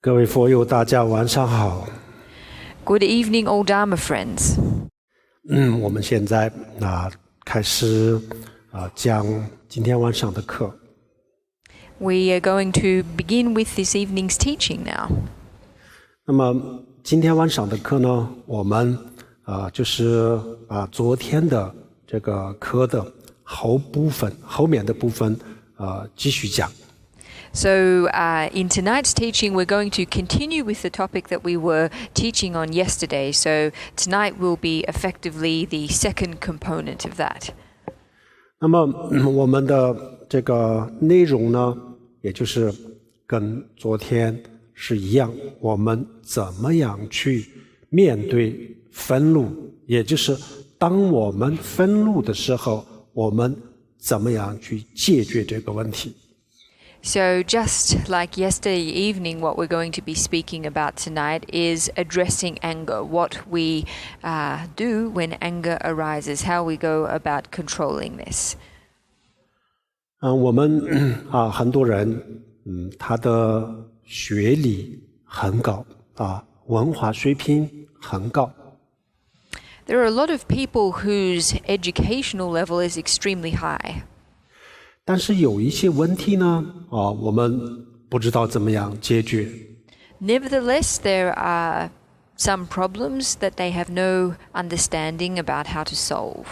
各位佛友，大家晚上好。Good evening, all Dharma friends. 我们现在开始讲今天晚上的课。We are going to begin with this evening's teaching now. 那么今天晚上的课呢，我们就是把昨天的这个课的后面的部分继续讲。So in tonight's teaching, we're going to continue with the topic that we were teaching on yesterday. So tonight will be effectively the second component of that. 那么我们的这个内容呢，也就是跟昨天是一样，我们怎么样去面对愤怒，也就是当我们愤怒的时候，我们怎么样去解决这个问题。So just like yesterday evening, what we're going to be speaking about tonight is addressing anger, what we do when anger arises, how we go about controlling this. 我们很多人他的学历很高文化水平很高。There are a lot of people whose educational level is extremely high. 但是有一些问题呢，我们不知道怎么样解决。Nevertheless, there are some problems that they have no understanding about how to solve.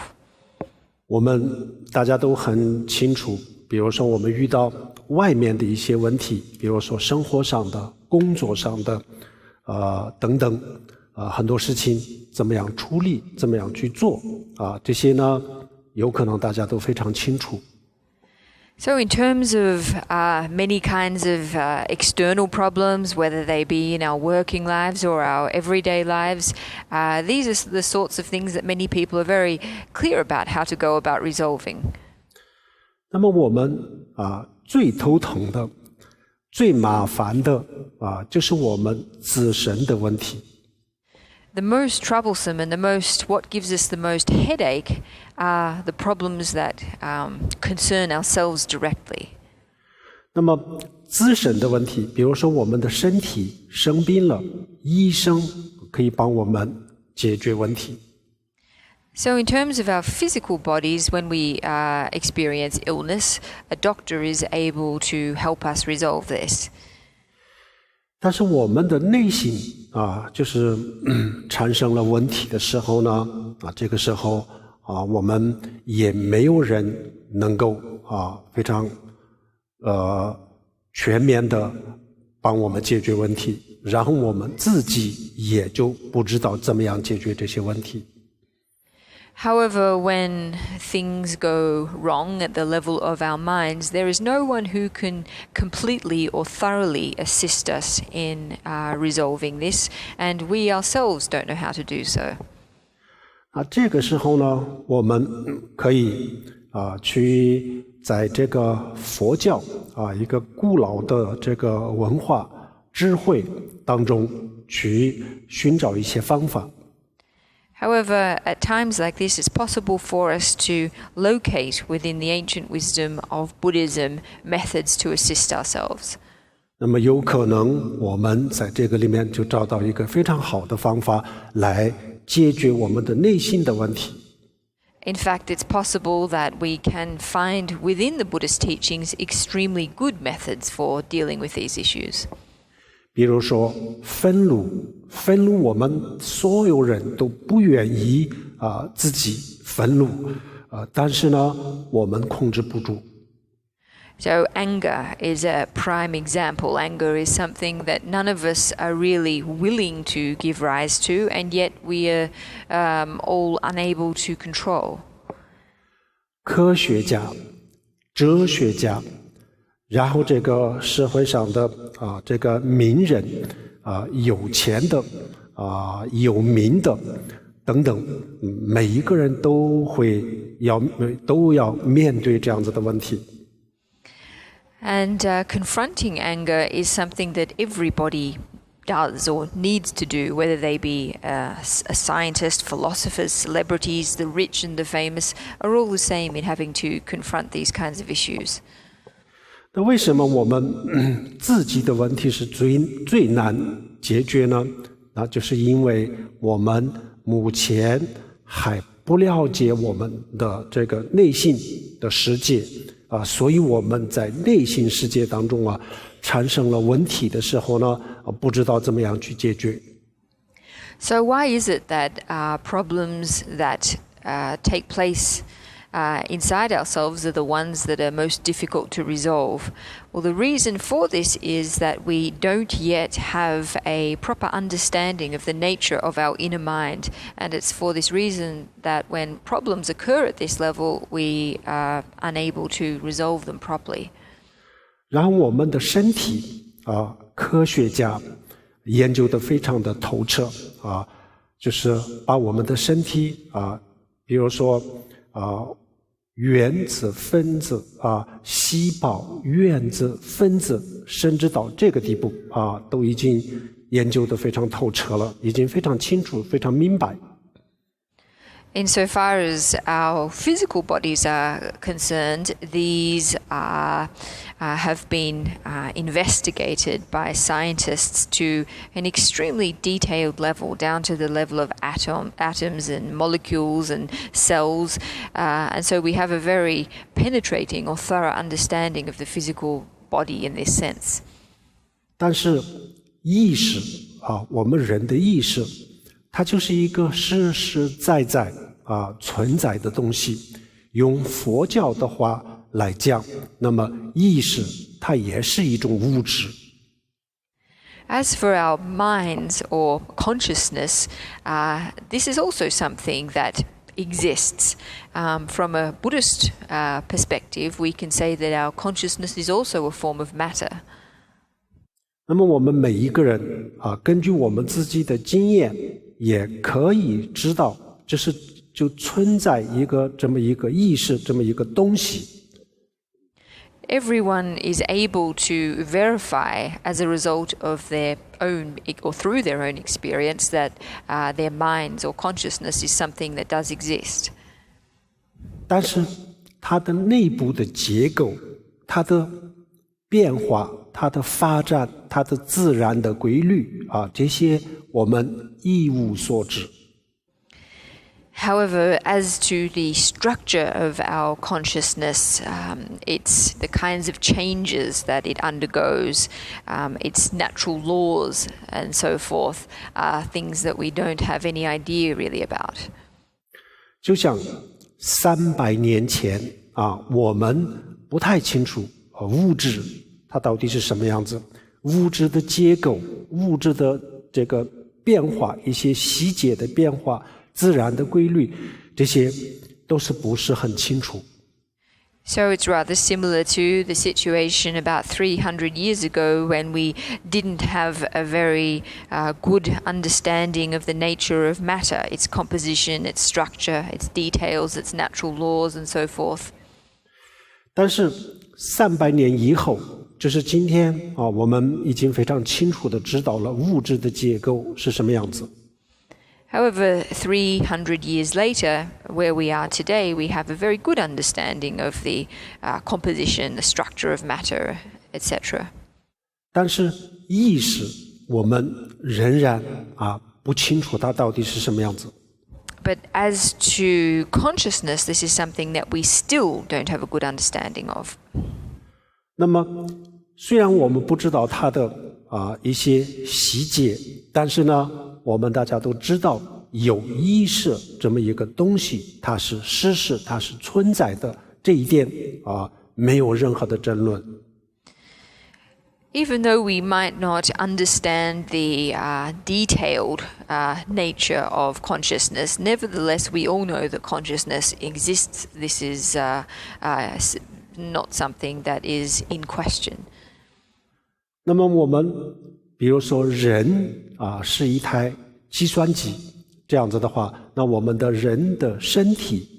我们大家都很清楚，比如说我们遇到外面的一些问题，比如说生活上的、工作上的，等等，很多事情怎么样处理，怎么样去做，这些呢，有可能大家都非常清楚。So in terms of many kinds of external problems, whether they be in our working lives or our everyday lives, these are the sorts of things that many people are very clear about how to go about resolving. 那么我们最头疼的、最麻烦的就是我们自身的问题。The most troublesome and what gives us the most headache are the problems that concern ourselves directly. 那么自身的问题，比如说我们的身体生病了，医生可以帮我们解决问题。So in terms of our physical bodies, when we experience illness, a doctor is able to help us resolve this. 但是我们的内心就是产生了问题的时候呢，这个时候我们也没有人能够非常全面的帮我们解决问题，然后我们自己也就不知道怎么样解决这些问题。However, when things go wrong at the level of our minds, there is no one who can completely or thoroughly assist us in resolving this, and we ourselves don't know how to do so. 这个时候呢，我们可以去在这个佛教一个古老的这个文化智慧当中去寻找一些方法。However, at times like this, it's possible for us to locate within the ancient wisdom of Buddhism methods to assist ourselves. 那么有可能我们在这个里面就找到一个非常好的方法来解决我们的内心的问题。In fact, it's possible that we can find within the Buddhist teachings extremely good methods for dealing with these issues. 比如说愤怒我们所有人都不愿意自己愤怒但是呢我们控制不住。So anger is a prime example. Anger is something that none of us are really willing to give rise to, and yet we are all unable to control. 科学家、哲学家，然后这个社会上的这个名人有钱的有名的等等，每一个人都要面对这样子的问题。And confronting anger is something that everybody does or needs to do, whether they be a scientist, philosophers, celebrities, the rich and the famous, are all the same in having to confront these kinds of issues. 那为什么我们自己的问题是最难解决呢？那就是因为我们目前还不了解我们的这个内心的世界所以我们在内心世界当中产生了问题的时候呢不知道怎么样去解决。So why is it that problems that take place inside ourselves are the ones that are most difficult to resolve? Well, the reason for this is that we don't yet have a proper understanding of the nature of our inner mind, and it's for this reason that when problems occur at this level, we are unable to resolve them properly. 然后我们的身体科学家研究得非常的透彻就是把我们的身体比如说原子、分子细胞、原子、分子，甚至到这个地步都已经研究得非常透彻了，已经非常清楚、非常明白。Insofar as our physical bodies are concerned, these have been investigated by scientists to an extremely detailed level, down to the level of atoms and molecules and cells. And so we have a very penetrating or thorough understanding of the physical body in this sense. 但是意识我们人的意识它就是一个实实在在存在的东西。用佛教的话来讲，那么意识它也是一种物质。As for our minds or consciousness, this is also something that exists. From a Buddhist perspective, we can say that our consciousness is also a form of matter. 那么我们每一个人根据我们自己的经验也可以知道就存在一个这么一个意识这么一个东西。Everyone is able to verify as a result of their own or through their own experience that their minds or consciousness is something that does exist. 但是它的内部的结构，它的变化，它的发展，它的自然的规律这些我们一无所知。However, as to the structure of our consciousness, it's the kinds of changes that it undergoes, its natural laws and so forth, are things that we don't have any idea really about. 就像300年前我们不太清楚物质它到底是什么样子，物质的结构，物质的这个变化，一些细节的变化，自然的规律，这些都是不是很清楚。So it's rather similar to the situation about 300 years ago when we didn't have a very good understanding of the nature of matter, its composition, its structure, its details, its natural laws and so forth. 但是300年以后，就是今天我们已经非常清楚地知道了物质的结构是什么样子。However, 300 years later, where we are today, we have a very good understanding of the composition, the structure of matter, etc. 但是意识我们仍然不清楚它到底是什么样子。But as to consciousness, this is something that we still don't have a good understanding of. 那么虽然我们不知道它的一些细节，但是呢我们大家都知道有意识这么一个东西，它是事实，它是存在的，这一点没有任何的争论。Even though we might not understand the detailed nature of consciousness, nevertheless we all know that consciousness exists. This is not something that is in question. 那么我们比如说人是一台计算机，这样子的话，那我们的人的身体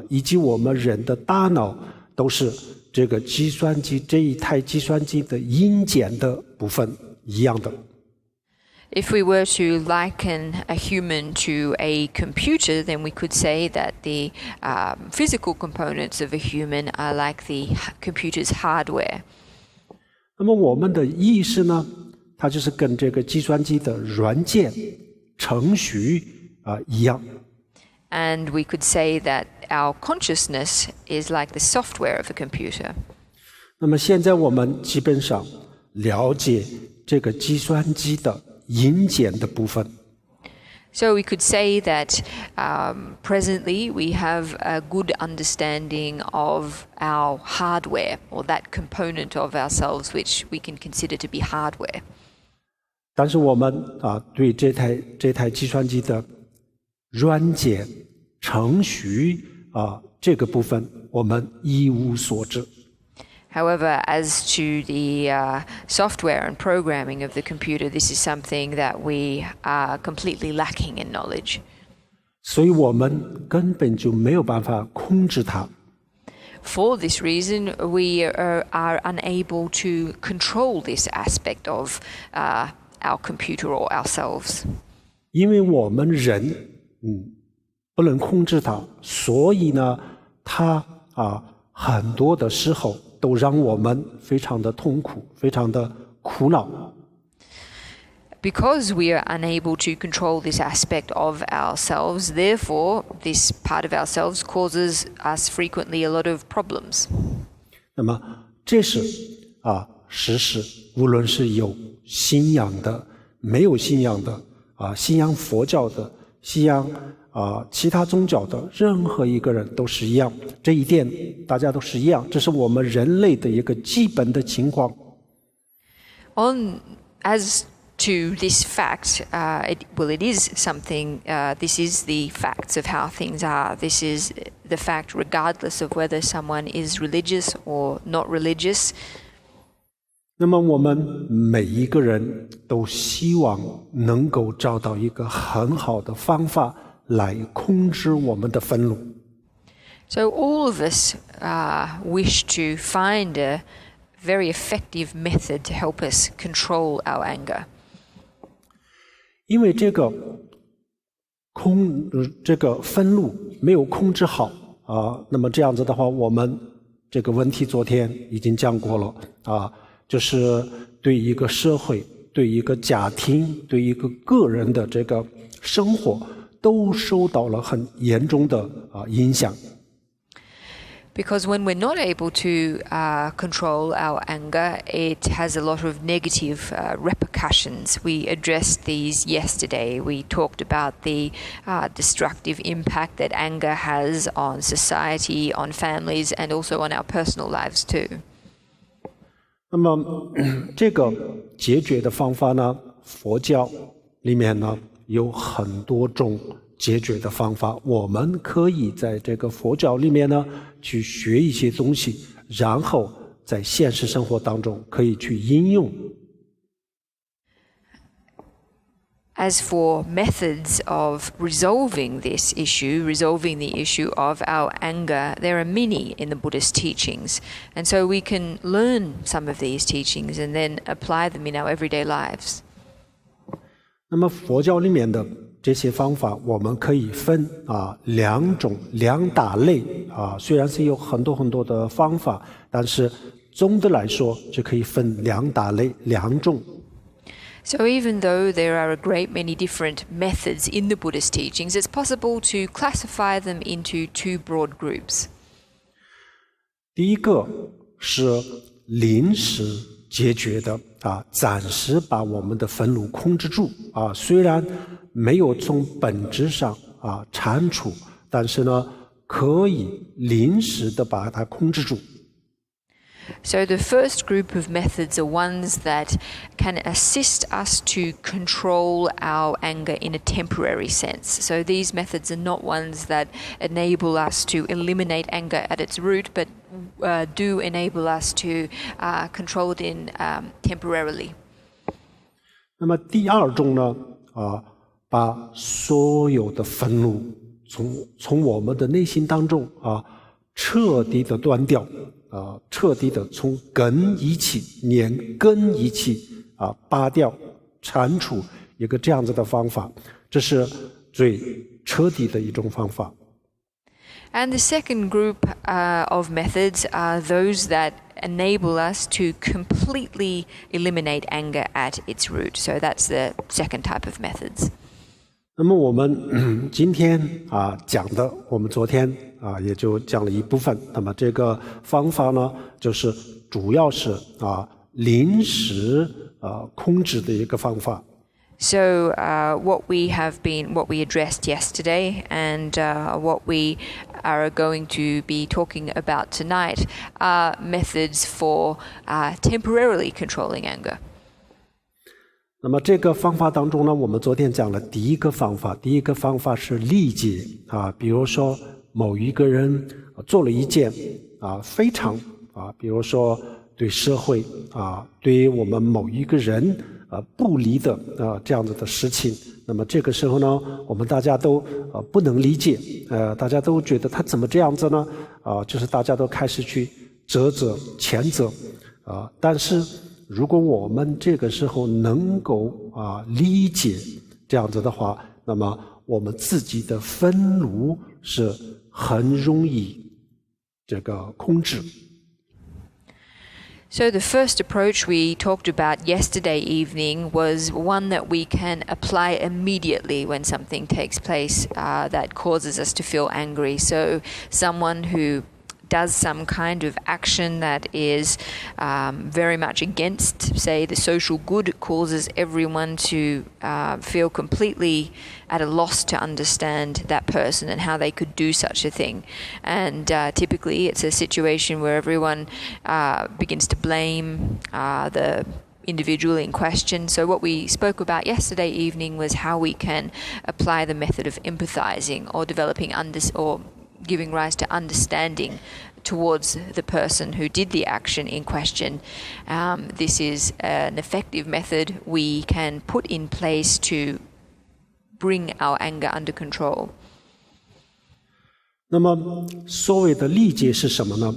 以及我们人的大脑都是这个计算机这一台计算机的硬件的部分一样的。If we were to liken a human to a computer, then we could say that the physical components of a human are like the computer's hardware. 那么我们的意识呢，它就是跟这个计算机的软件程序一样。And we could say that our consciousness is like the software of a computer. 那么现在我们基本上了解这个计算机的硬件的部分。So we could say that presently we have a good understanding of our hardware, or that component of ourselves which we can consider to be hardware. 但是我们对这台计算机的软件程序这个部分我们一无所知。However, as to the software and programming of the computer, this is something that we are completely lacking in knowledge. 所以我们根本就没有办法控制它。For this reason, we are unable to control this aspect of our computer or ourselves. 因为我们人不能控制它，所以呢，它很多的时候都让我们非常的痛苦，非常的苦恼。Because we are unable to control this aspect of ourselves, therefore, this part of ourselves causes us frequently a lot of problems. 那么这是实事，无论是有信仰的、没有信仰的信仰佛教的、信仰其他宗教的，任何一个人都是一样。这一点大家都是一样，这是我们人类的一个基本的情况。As to this fact, it is something. This is the facts of how things are. This is the fact, regardless of whether someone is religious or not religious. 那么我们每一个人都希望能够找到一个很好的方法来控制我们的愤怒。So all of us wish to find a very effective method to help us control our anger. 因为这个愤怒没有控制好那么这样子的话，我们这个问题昨天已经讲过了就是对一个社会、对一个家庭、对一个个人的这个生活都受到了很严重的影响。Because when we're not able to control our anger, it has a lot of negative repercussions. We addressed these yesterday. We talked about the destructive impact that anger has on society, on families, and also on our personal lives too. 那么这个解决的方法呢，佛教里面呢有很多种解决的方法，我们可以在这个佛教里面呢去学一些东西，然后在现实生活当中可以去应用。As for methods of resolving this issue, resolving the issue of our anger, there are many in the Buddhist teachings. And so we can learn some of these teachings and then apply them in our everyday lives. 那么佛教里面的这些方法我们可以分两大类虽然是有很多很多的方法，但是总的来说就可以分两大类两种。So even though there are a great many different methods in the Buddhist teachings, it's possible to classify them into two broad groups. 第一个是临时解决的暂时把我们的愤怒控制住虽然没有从本质上铲除，但是呢可以临时的把它控制住。So the first group of methods are ones that can assist us to control our anger in a temporary sense. So these methods are not ones that enable us to eliminate anger at its root, but do enable us to control it in temporarily. 那么第二种呢把所有的愤怒从我们的内心当中彻底的断掉彻底的从根一起连根一起拔掉铲除一个这样子的方法，这是最彻底的一种方法。 And the second group of methods are those that enable us to completely eliminate anger at its root. So that's the second type of methods. 那么我们今天讲的，我们昨天也就讲了一部分。那么这个方法呢，就是主要是临时控制的一个方法。So what we addressed yesterday and what we are going to be talking about tonight are methods for temporarily controlling anger. 那么这个方法当中呢，我们昨天讲了第一个方法是理解比如说某一个人做了一件非常比如说对社会对我们某一个人不利的这样子的事情，那么这个时候呢，我们大家都不能理解，大家都觉得他怎么这样子呢？就是大家都开始去责谴责但是如果我们这个时候能够理解这样子的话，那么我们自己的愤怒是很容易这个控制。So the first approach we talked about yesterday evening was one that we can apply immediately when something takes place that causes us to feel angry. So someone who does some kind of action that is very much against, say, the social good, causes everyone to feel completely at a loss to understand that person and how they could do such a thing. And typically it's a situation where everyone begins to blame the individual in question. So what we spoke about yesterday evening was how we can apply the method of empathizing or developing or giving rise to understanding towards the person who did the action in question. This is an effective method we can put in place to bring our anger under control. 那么所谓的理解是什么呢？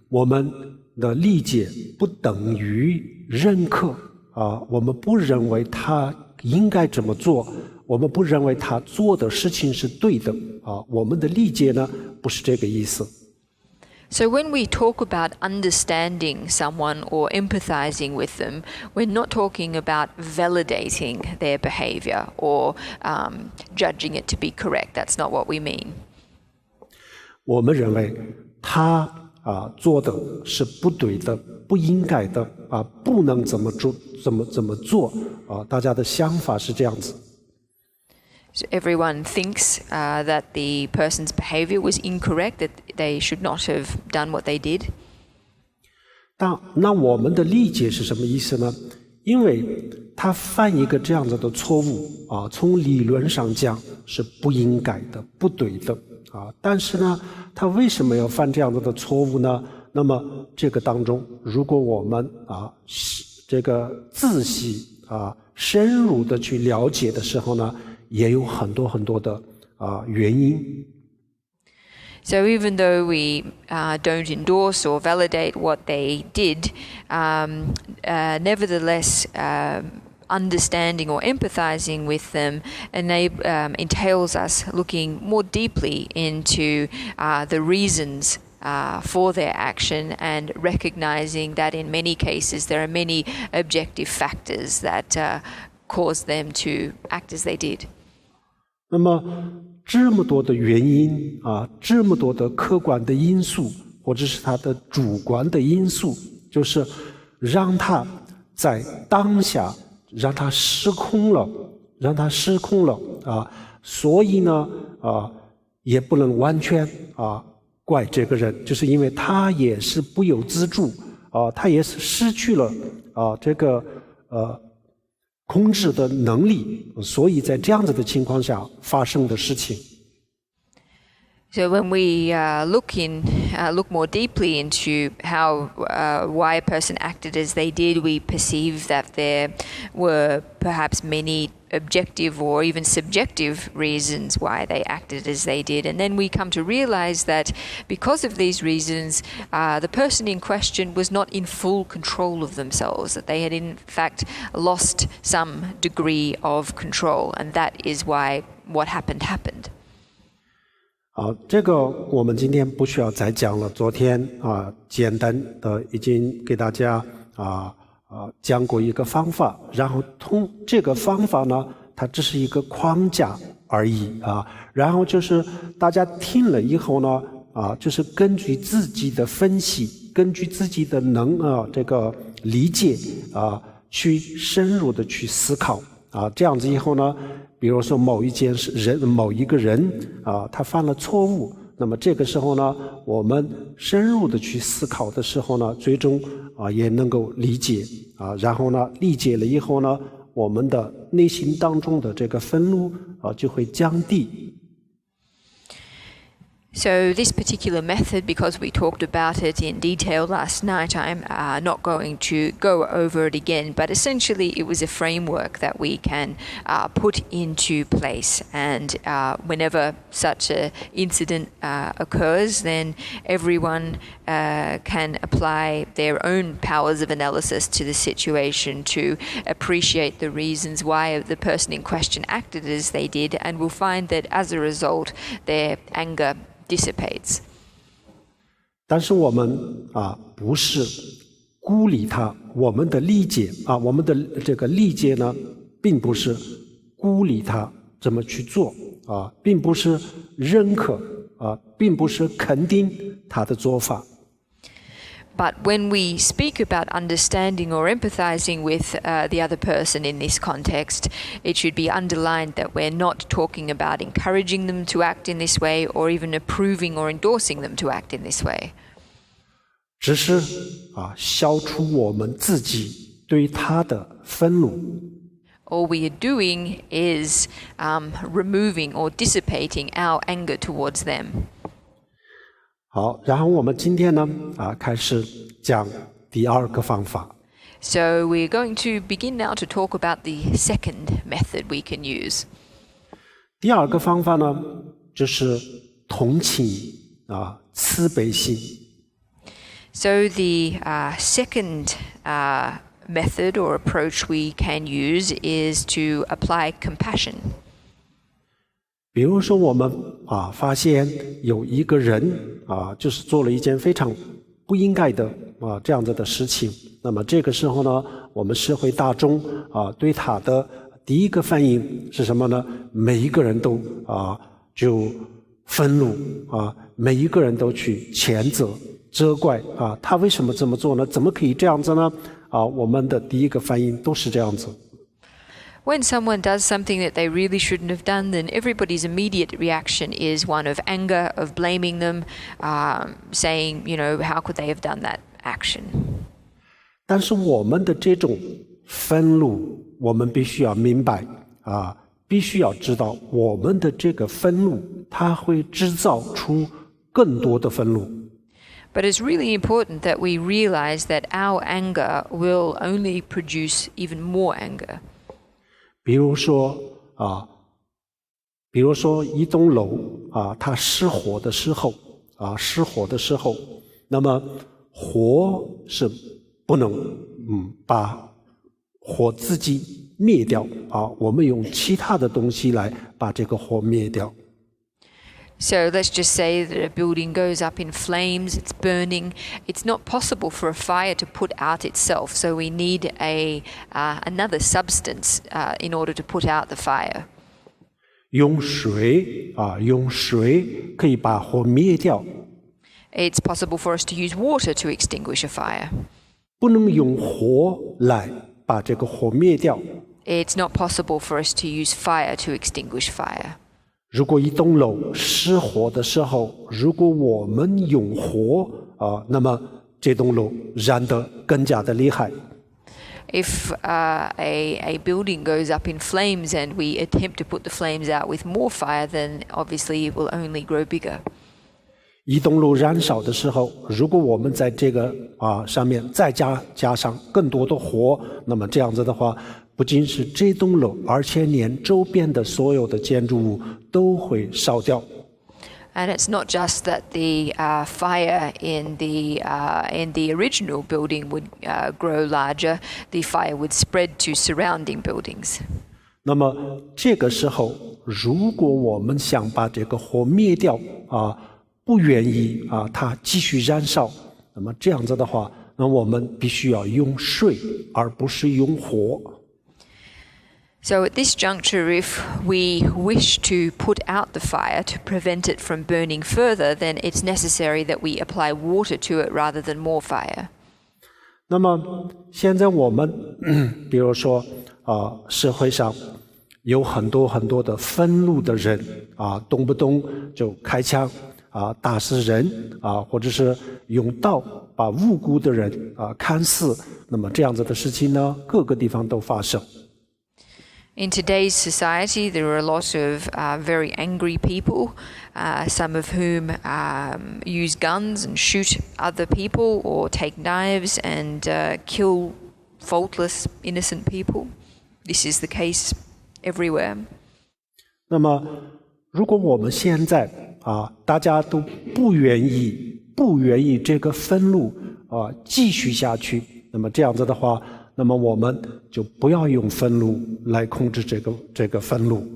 我们的理解不等于认可我们不认为他应该这么做，我们不认为他做的事情是对的我们的理解呢不是这个意思。So when we talk about understanding someone or empathizing with them, we're not talking about validating their behavior or judging it to be correct. That's not what we mean. 我们认为他做的是不对的，不应该的不能怎么做大家的想法是这样子。So everyone thinks that the person's behavior was incorrect, that they should not have done what they did. 那我们的理解是什么意思呢？因为他犯一个这样子的错误从理论上讲是不应该的，不对的但是呢，他为什么要犯这样子的错误呢？那么这个当中，如果我们这个仔细深入的去了解的时候呢，也有很多的原因。So even though we don't endorse or validate what they did, nevertheless, understanding or empathizing with them entails us looking more deeply into the reasons for their action and recognizing that in many cases there are many objective factors that caused them to act as they did. 那么这么多的原因这么多的客观的因素或者是他的主观的因素，就是让他在当下让他失控了所以呢也不能完全怪这个人，就是因为他也是不由自主他也是失去了这个控制的能力，所以在这样子的情况下发生的事情。So when we look more deeply into how why a person acted as they did, we perceive that there were perhaps many objective or even subjective reasons why they acted as they did, and then we come to realize that because of these reasons, the person in question was not in full control of themselves, that they had in fact lost some degree of control, and that is why what happened. 这个我们今天不需要再讲了。昨天简单的已经给大家讲过一个方法，然后通这个方法呢，它只是一个框架而已然后就是大家听了以后呢就是根据自己的分析，根据自己的这个理解去深入的去思考这样子以后呢，比如说某一个人他犯了错误，那么这个时候呢，我们深入的去思考的时候呢，最终也能够理解然后呢，理解了以后呢，我们的内心当中的这个愤怒就会降低。So this particular method, because we talked about it in detail last night, I'm not going to go over it again, but essentially it was a framework that we can put into place, and whenever such an incident occurs, then everyone can apply their own powers of analysis to the situation to appreciate the reasons why the person in question acted as they did, and will find that as a result their anger dissipates. 但是我们不是孤立他，我们的理解我们的这个理解呢，并不是孤立他这么去做并不是认可并不是肯定他的做法。But when we speak about understanding or empathizing with the other person in this context, it should be underlined that we're not talking about encouraging them to act in this way or even approving or endorsing them to act in this way. 只是消除我们自己对他的愤怒。All we are doing is removing or dissipating our anger towards them. 好，然后我们今天呢开始讲第二个方法。So we're going to begin now to talk about the second method we can use. 第二个方法呢，就是同情慈悲心。So the second method or approach we can use is to apply compassion. 比如说我们发现有一个人就是做了一件非常不应该的这样子的事情，那么这个时候呢，我们社会大众对他的第一个反应是什么呢？每一个人都就愤怒每一个人都去谴责责怪他为什么这么做呢？怎么可以这样子呢？我们的第一个反应都是这样子。When someone does something that they really shouldn't have done, then everybody's immediate reaction is one of anger, of blaming them, saying, how could they have done that action? 但是我们的这种愤怒，我们必须要明白必须要知道，我们的这个愤怒，它会制造出更多的愤怒。But it's really important that we realize that our anger will only produce even more anger. 比如说一栋楼它失火的时候那么火是不能把火自己灭掉我们用其他的东西来把这个火灭掉。So let's just say that a building goes up in flames, it's burning. It's not possible for a fire to put out itself, so we need another substance in order to put out the fire. 用水可以把火灭掉。It's possible for us to use water to extinguish a fire. 不能用火来把这个火灭掉。It's not possible for us to use fire to extinguish fire. 如果一栋楼失火的时候，如果我们用火那么这栋楼燃得更加的厉害。If a building goes up in flames and we attempt to put the flames out with more fire, then obviously it will only grow bigger. 一栋楼燃烧的时候，如果我们在这个上面再加上更多的火，那么这样子的话，不仅是这栋楼，而且连周边的所有的建筑物都会烧掉。And it's not just that the fire in the original building would grow larger; the fire would spread to surrounding buildings. 那么这个时候如果我们想把这个火灭掉不愿意它继续燃烧，那么这样子的话，那我们必须要用水，而不是用火。So at this juncture, if we wish to put out the fire to prevent it from burning further, then it's necessary that we apply water to it rather than more fire. 那么现在我们比如说社会上有很多很多的愤怒的人动不动就开枪打死人或者是用刀把无辜的人砍死，那么这样子的事情呢，各个地方都发生。In today's society, there are a lot of very angry people, some of whom use guns and shoot other people or take knives and kill faultless, innocent people. This is the case everywhere. 那么如果我们现在大家都不愿意这个愤怒继续下去，那么这样子的话，那么我们就不要用愤怒来控制这个愤怒。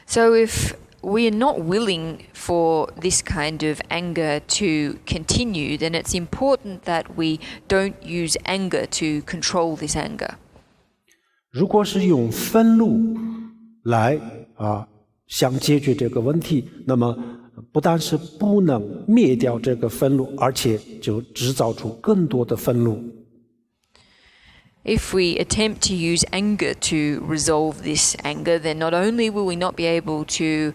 So if we are not willing for this kind of anger to continue, then it's important that we don't use anger to control this anger. 如果是用愤怒来想解决这个问题，那么不但是不能灭掉这个愤怒，而且就制造出更多的愤怒。If we attempt to use anger to resolve this anger, then not only will we not be able to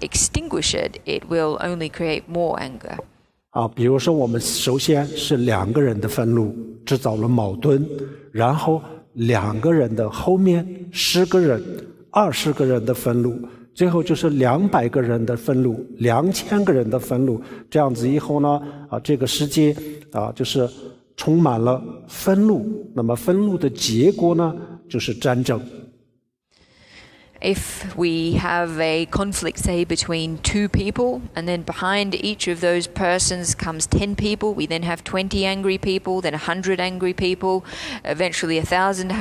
extinguish it, it will only create more anger. 比如说我们首先是2个人的愤怒制造了矛盾，然后2个人的后面10个人、20个人的愤怒，最后就是200个人的愤怒、2000个人的愤怒，这样子以后呢，这个世界就是充满了愤怒，那么愤怒的结果呢，就是战争。If we have a conflict, say, between 2 people, and then behind each of those persons comes 10 people, we then have 20 angry people, then 100 angry people, eventually 1,000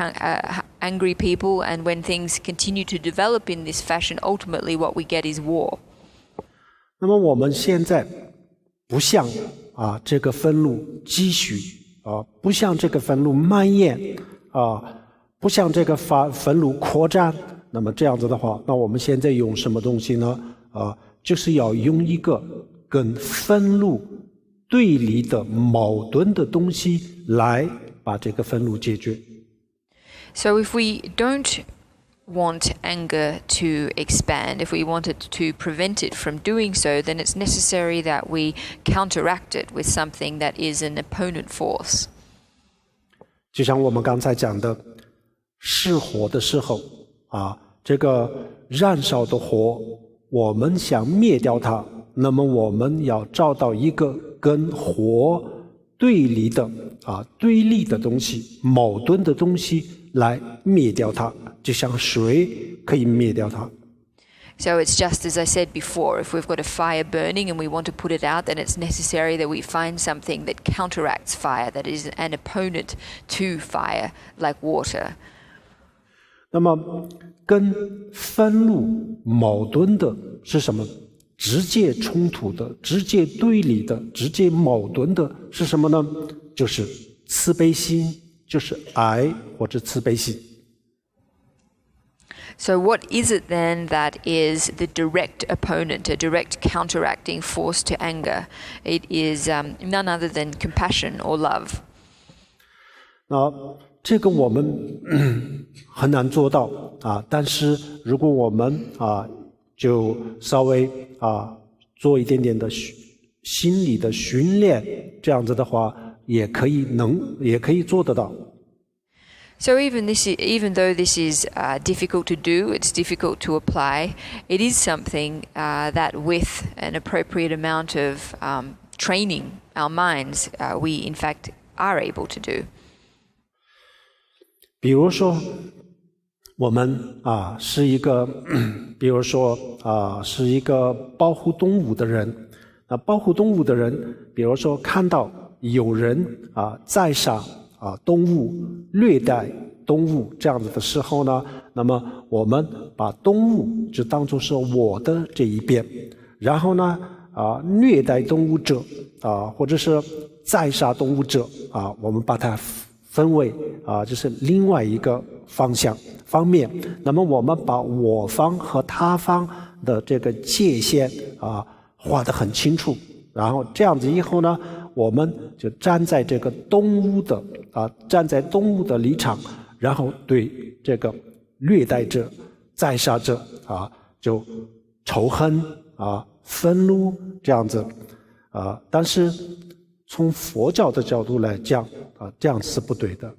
angry people, and when things continue to develop in this fashion, ultimately what we get is war. 那么我们现在不向这个愤怒继续不向这个愤怒蔓延不向这个愤怒扩展，那么这样子的话，那我们现在用什么东西呢？就是要用一个跟愤怒对立的矛盾的东西来把这个愤怒解决。So if we don't want anger to expand, if we want it to prevent it from doing so, then it's necessary that we counteract it with something that is an opponent force. 就像我们刚才讲的，失火的时候这个燃烧的火，我们想灭掉它，那么我们要找到一个跟火对立的东西、矛盾的东西来灭掉它，就像水可以灭掉它。So it's just as I said before, if we've got a fire burning and we want to put it out, then it's necessary that we find something that counteracts fire, that is an opponent to fire, like water. 那么跟愤怒矛盾的是什么？直接冲突的、直接对立的、直接矛盾的是什么呢？就是慈悲心，就是爱或者慈悲心。So what is it then that is the direct opponent, a direct counteracting force to anger? It is none other than compassion or love. 这个我们很难做到但是如果我们就稍微做一点点的心理的训练，这样子的话也可以做得到。So even though this is difficult to do, it's difficult to apply, it is something that with an appropriate amount of training our minds, we in fact are able to do. 比如说我们是一个比如说是一个保护动物的人，保护动物的人比如说看到有人宰杀动物、虐待动物这样子的时候呢，那么我们把动物就当作是我的这一边，然后呢虐待动物者或者是宰杀动物者我们把它分为就是另外一个方面。那么我们把我方和他方的这个界限画得很清楚，然后这样子以后呢，我们就站在这个动物的立场，然后对这个虐待者、宰杀者就仇恨愤怒这样子但是从佛教的角度来讲这样是不对的。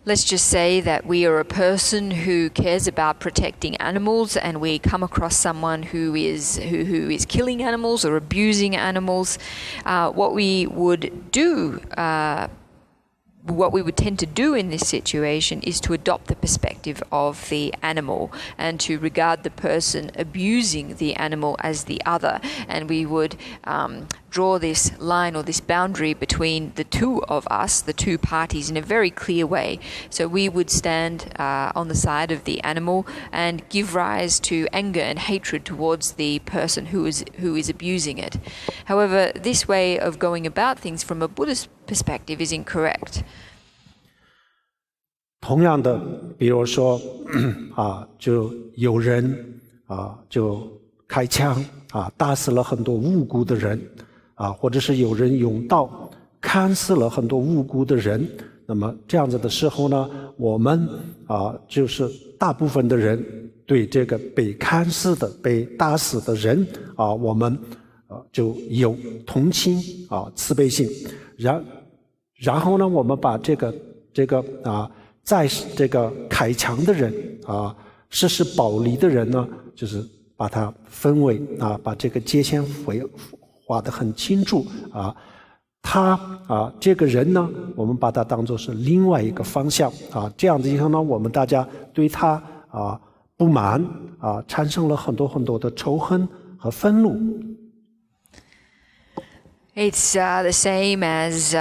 Let's just say that we are a person who cares about protecting animals, and we come across someone who is killing animals or abusing animals. What we would tend to do in this situation is to adopt the perspective of the animal and to regard the person abusing the animal as the other. And we would draw this line or this boundary between the two of us, the two parties, in a very clear way. So we would stand on the side of the animal and give rise to anger and hatred towards the person who is abusing it. However, this way of going about things from a Buddhist perspective is incorrect. 同样的，比如说就有人就开枪打死了很多无辜的人或者是有人用刀砍死了很多无辜的人。那么这样子的时候呢，我们就是大部分的人对这个被砍死的、被打死的人我们就有同情慈悲心。然后呢，我们把这个在这个开枪的人实施暴力的人呢，就是把它分为把这个界限画得很清楚他这个人呢，我们把他当作是另外一个方向这样子以后呢，我们大家对他不满产生了很多很多的仇恨和愤怒。It's the same as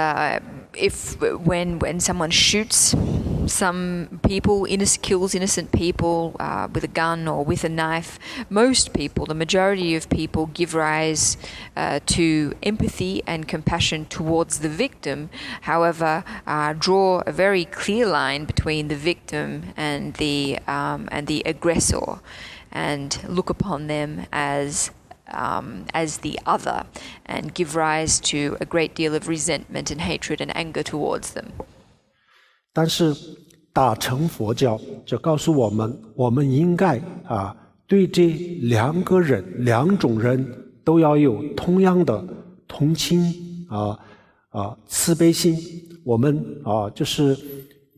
when someone shoots some people, kills innocent people with a gun or with a knife. Most people, the majority of people, give rise to empathy and compassion towards the victim. However, draw a very clear line between the victim and the aggressor, and look upon them as the other, and give rise to a great deal of resentment and hatred and anger towards them. 但是大乘佛教就告诉我们，我们应该对这两种人都要有同样的同情慈悲心。我们就是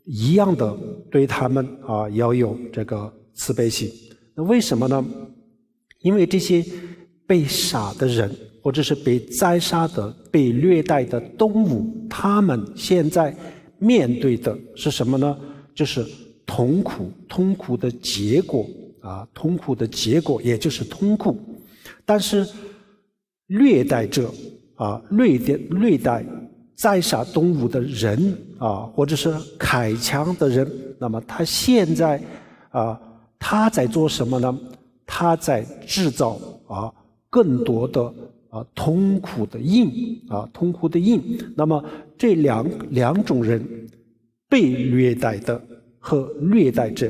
一样的对他们要有这个慈悲心。那为什么呢？因为这些被杀的人，或者是被宰杀的、被虐待的动物，他们现在面对的是什么呢？就是痛苦的结果痛苦的结果，也就是痛苦。但是虐待者虐待宰杀动物的人或者是开枪的人，那么他现在他在做什么呢？他在制造更多的痛苦的因。那么这两种人，被虐待的和虐待者，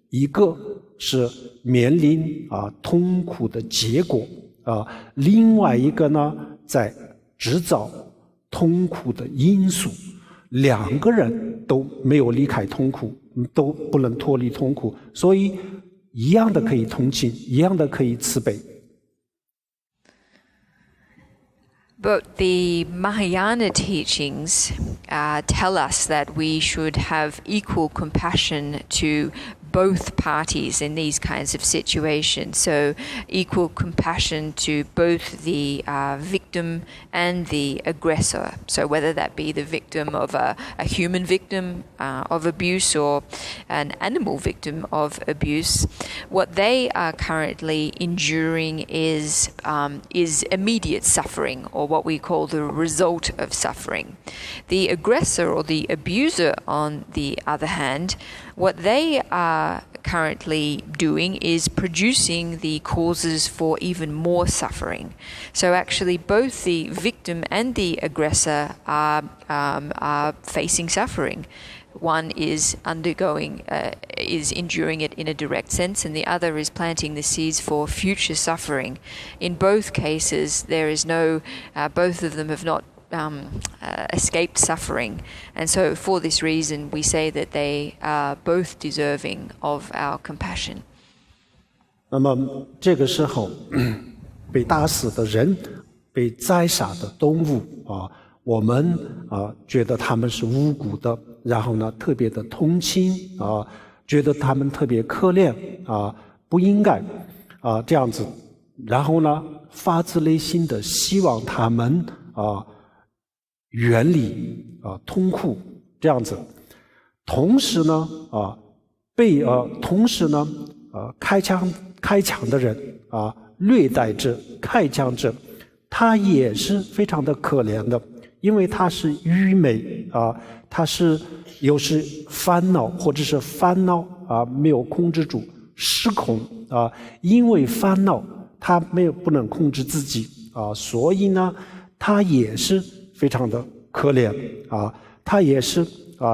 一个是面临痛苦的结果另外一个呢在制造痛苦的因素。两个人都没有离开痛苦，都不能脱离痛苦，所以一样的可以同情，一样的可以慈悲。But the Mahayana teachings tell us that we should have equal compassion to both parties in these kinds of situations. So equal compassion to both the victim and the aggressor. So whether that be the victim of a human victim of abuse or an animal victim of abuse, what they are currently enduring is immediate suffering, or what we call the result of suffering. The aggressor or the abuser, on the other hand, what they are currently doing is producing the causes for even more suffering. So actually both the victim and the aggressor are facing suffering. One is enduring it in a direct sense, and the other is planting the seeds for future suffering. In both cases, there is both of them have not escaped suffering, and so for this reason we say that they are both deserving of our compassion. 那么这个时候被打死的人，被宰杀的动物我们觉得他们是无辜的，然后呢特别的同情觉得他们特别可怜不应该这样子，然后呢发自内心的希望他们远离痛苦这样子。同时呢开枪的人虐待者开枪者，他也是非常的可怜的，因为他是愚昧他是有时烦恼，或者是烦恼没有控制住，失控因为烦恼他不能控制自己所以呢他也是非常的可怜他也是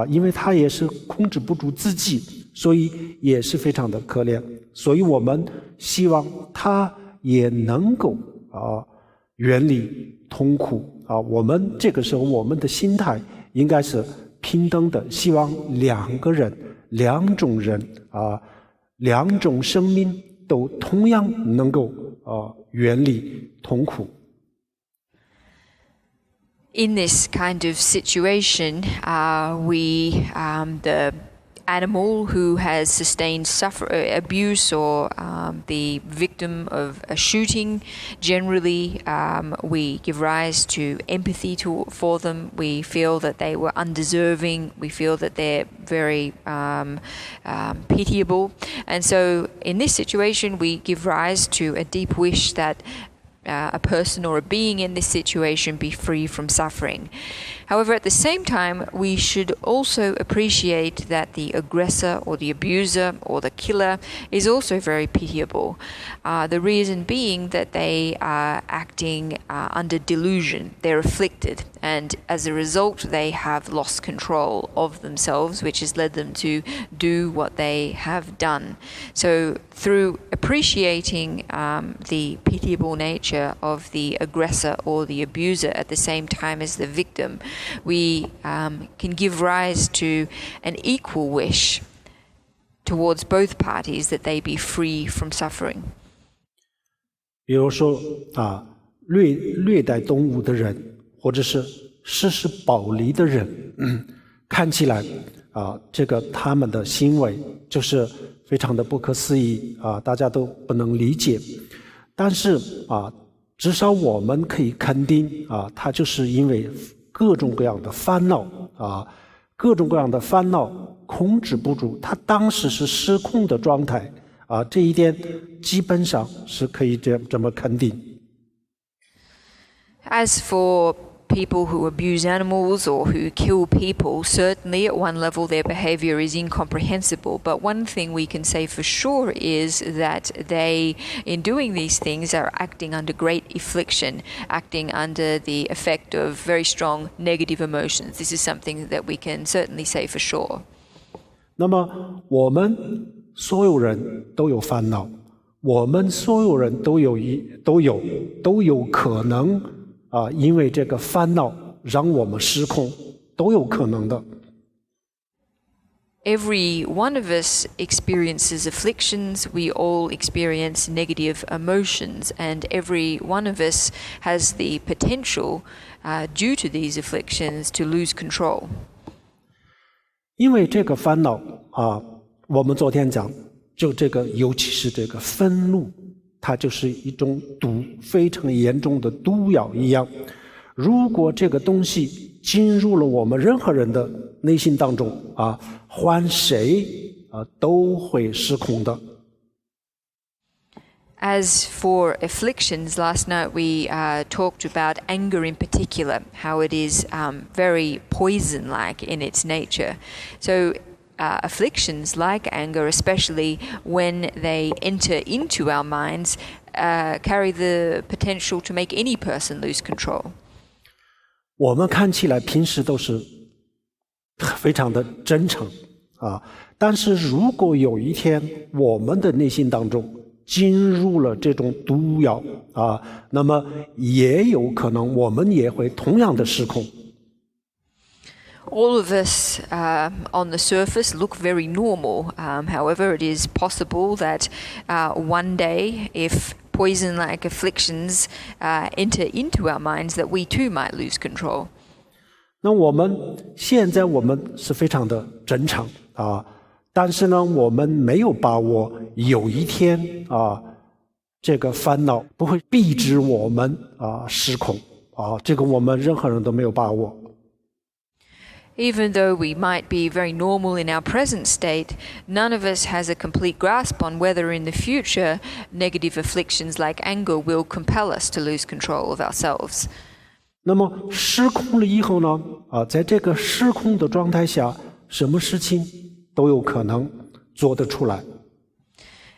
因为他也是控制不住自己，所以也是非常的可怜。所以我们希望他也能够远离痛苦我们这个时候我们的心态应该是平等的，希望两种人两种生命都同样能够远离痛苦。In this kind of situation, the animal who has sustained abuse, or the victim of a shooting, generally we give rise to empathy for them. We feel that they were undeserving. We feel that they're very pitiable. And so in this situation, we give rise to a deep wish that a person or a being in this situation be free from suffering. However, at the same time, we should also appreciate that the aggressor or the abuser or the killer is also very pitiable. The reason being that they are acting under delusion. They're afflicted, and as a result, they have lost control of themselves, which has led them to do what they have done. So through appreciating the pitiable nature of the aggressor or the abuser at the same time as the victim, we can give rise to an equal wish towards both parties that they be free from suffering. 比如说虐待动物的人，或者是实施暴力的人，看起来这个他们的行为就是非常的不可思议大家都不能理解。但是至少我们可以肯定他就是因为各种各样的烦恼各种各样的烦恼控制不住，他当时是失控的状态这一点基本上是可以这么肯定。As for people who abuse animals or who kill people, certainly at one level their behavior is incomprehensible. But one thing we can say for sure is that they, in doing these things, are acting under great affliction, acting under the effect of very strong negative emotions. This is something that we can certainly say for sure. 那么我们所有人都有烦恼，我们所有人都有可能因为这个烦恼让我们失控，都有可能的。Every one of us experiences afflictions. We all experience negative emotions, and every one of us has the potential, due to these afflictions, to lose control. 因为这个烦恼我们昨天讲，就这个，尤其是这个愤怒，它就是一种毒，非常严重的毒药一样。如果这个东西进入了我们任何人的内心当中换谁都会失控的。As for afflictions, last night we talked about anger in particular, how it is very poison-like in its nature. So afflictions like anger, especially when they enter into our minds, carry the potential to make any person lose control. 我们看起来平时都是非常的真诚但是如果有一天我们的内心当中进入了这种毒药那么也有可能我们也会同样的失控。All of us on the surface look very normal. However, it is possible that one day, if poison-like afflictions enter into our minds, that we too might lose control. 那我们现在是非常的真诚但是呢，我们没有把握有一天这个烦恼不会逼使我们失控这个我们任何人都没有把握。Even though we might be very normal in our present state, none of us has a complete grasp on whether in the future negative afflictions like anger will compel us to lose control of ourselves. 那么失控了以后呢在这个失控的状态下，什么事情都有可能做得出来。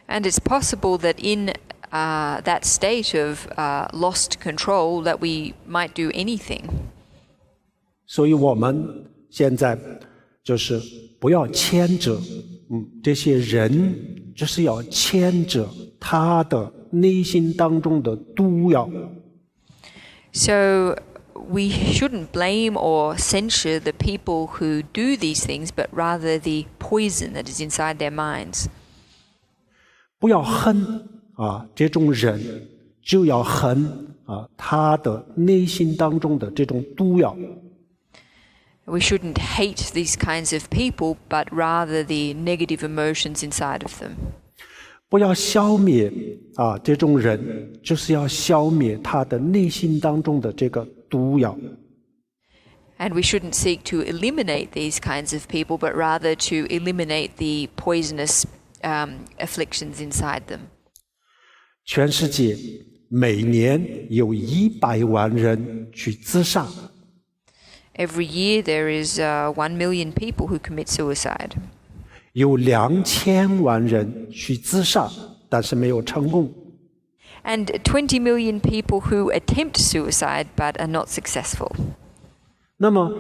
And it's possible that in that state of lost control that we might do anything. 所以我们现在就是不要牵着这些人，就是要牵着他的内心当中的毒药。So we shouldn't blame or censure the people who do these things, but rather the poison that is inside their minds. 不要恨这种人，就要恨他的内心当中的这种毒药。We shouldn't hate these kinds of people, but rather the negative emotions inside of them. 不要消灭这种人，就是要消灭他的内心当中的这个毒药。And we shouldn't seek to eliminate these kinds of people, but rather to eliminate the poisonous afflictions inside them. 全世界每年有100万人去自杀。Every year there is 1 million people who commit suicide. 有2000万人去自杀，但是没有成功。And 20 million people who attempt suicide but are not successful. 那么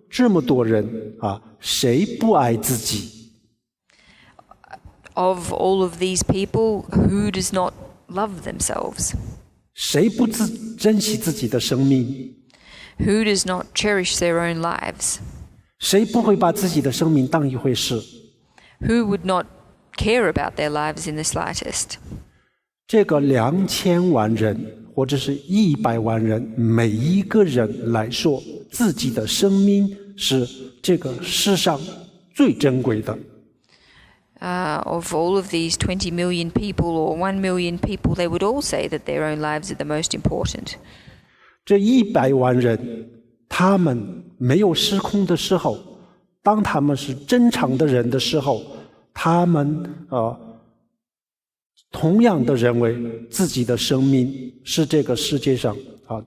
这么多人谁不爱自己？ Of all of these people, who does not love themselves? 谁不珍惜自己的生命？ Who does not cherish their own lives? 谁不会把自己的生命当一回事？ Who would not care about their lives in the slightest? 这个2000万人或者是100万人，每一个人来说，自己的生命是这个世上最珍贵的。Of all of these 20 million people or 1 million people, they would all say that their own lives are the most important. 这100万人，他们没有失控的时候，当他们是正常的人的时候，他们同样的认为自己的生命是这个世界上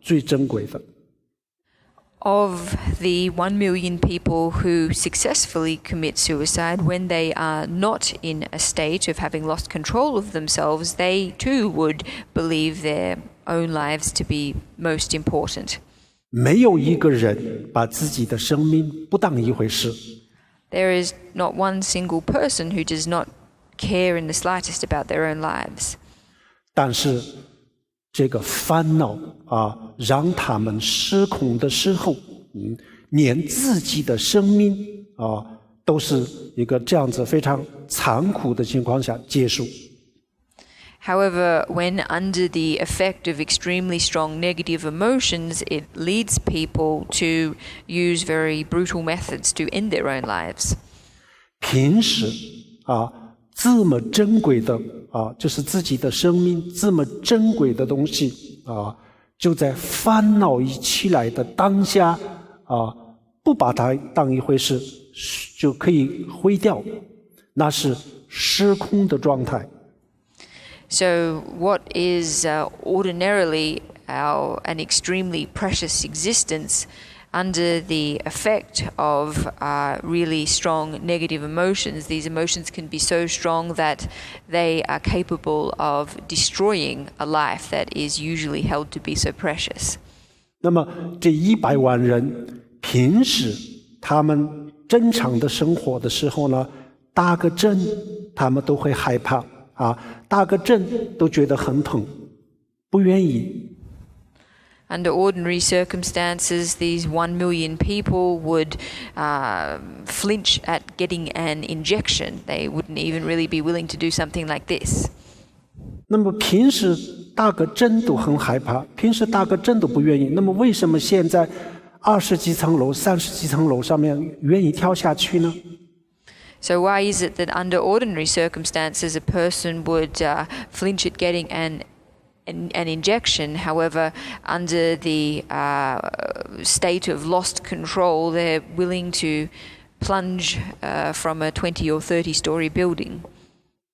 最珍贵的。Of the 1 million people who successfully commit suicide, when they are not in a state of having lost control of themselves, they too would believe their own lives to be most important. 没有一个人把自己的生命不当一回事。There is not one single person who does not care in the slightest about their own lives. 但是这个烦恼让他们失控的时候，连自己的生命都是一个这样子非常残酷的情况下结束。However, when under the effect of extremely strong negative emotions, it leads people to use very brutal methods to end their own lives. 平时这么珍贵的就是自己的生命这么珍贵的东西就在烦恼一起来的当下不把它当一回事就可以挥掉，那是失空的状态。So what is ordinarily an extremely precious existence, under the effect of really strong negative emotions, these emotions can be so strong that they are capable of destroying a life that is usually held to be so precious. 那么这100万人平时他们正常的生活的时候呢，打个针他们都会害怕打个针都觉得很疼，不愿意。Under ordinary circumstances, these 1 million people would flinch at getting an injection. They wouldn't even really be willing to do something like this. 那么平时打个针都很害怕，平时打个针都不愿意，那么为什么现在20几层楼、30几层楼上面愿意跳下去呢？ So why is it that under ordinary circumstances a person would flinch at getting an injection? However, under the state of lost control, they're willing to plunge from a 20 or 30-story building.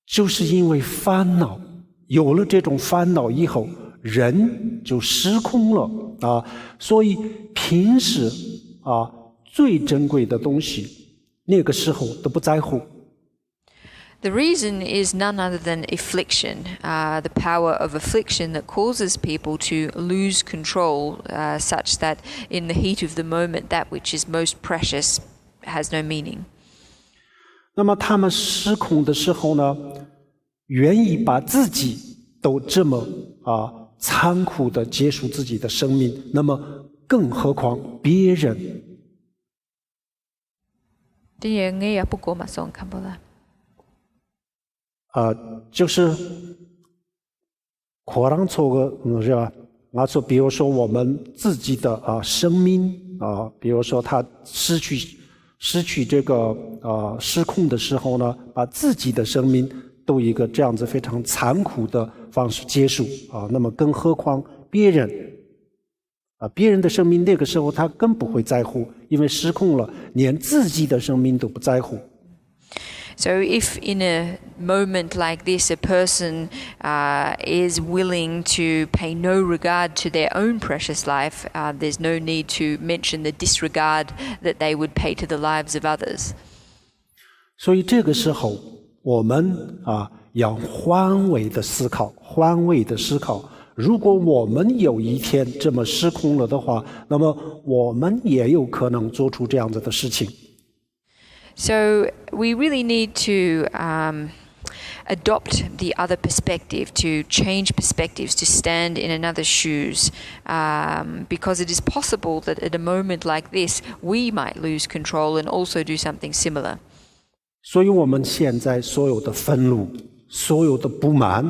就是因为烦恼，有了这种烦恼以后，人就失控了所以平时最珍贵的东西，那个时候都不在乎。The reason is none other than affliction, the power of affliction that causes people to lose control, such that in the heat of the moment, that which is most precious has no meaning. 那么他们失控的时候呢，愿意把自己都这么残酷地结束自己的生命，那么更何况别人。就是可能错个是吧？比如说我们自己的生命比如说他失去这个失控的时候呢，把自己的生命都一个这样子非常残酷的方式结束那么更何况别人别人的生命那个时候他更不会在乎，因为失控了，连自己的生命都不在乎。So if in a moment like this a person is willing to pay no regard to their own precious life, there's no need to mention the disregard that they would pay to the lives of others. 所以这个时候我们要换位的思考，换位的思考。如果我们有一天这么失控了的话，那么我们也有可能做出这样子的事情。So we really need to adopt the other perspective, to change perspectives, to stand in another's shoes, because it is possible that at a moment like this, we might lose control and also do something similar. 所以我们现在所有的愤怒，所有的不满，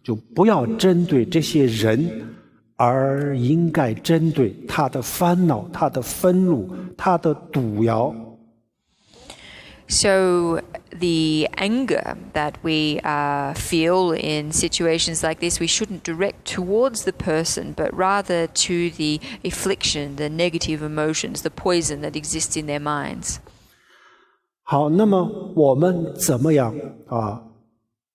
就不要针对这些人，而应该针对他的烦恼、他的愤怒、他的毒药。So the anger that we feel in situations like this, we shouldn't direct towards the person, but rather to the affliction, the negative emotions, the poison that exists in their minds. 好，那么我们怎么样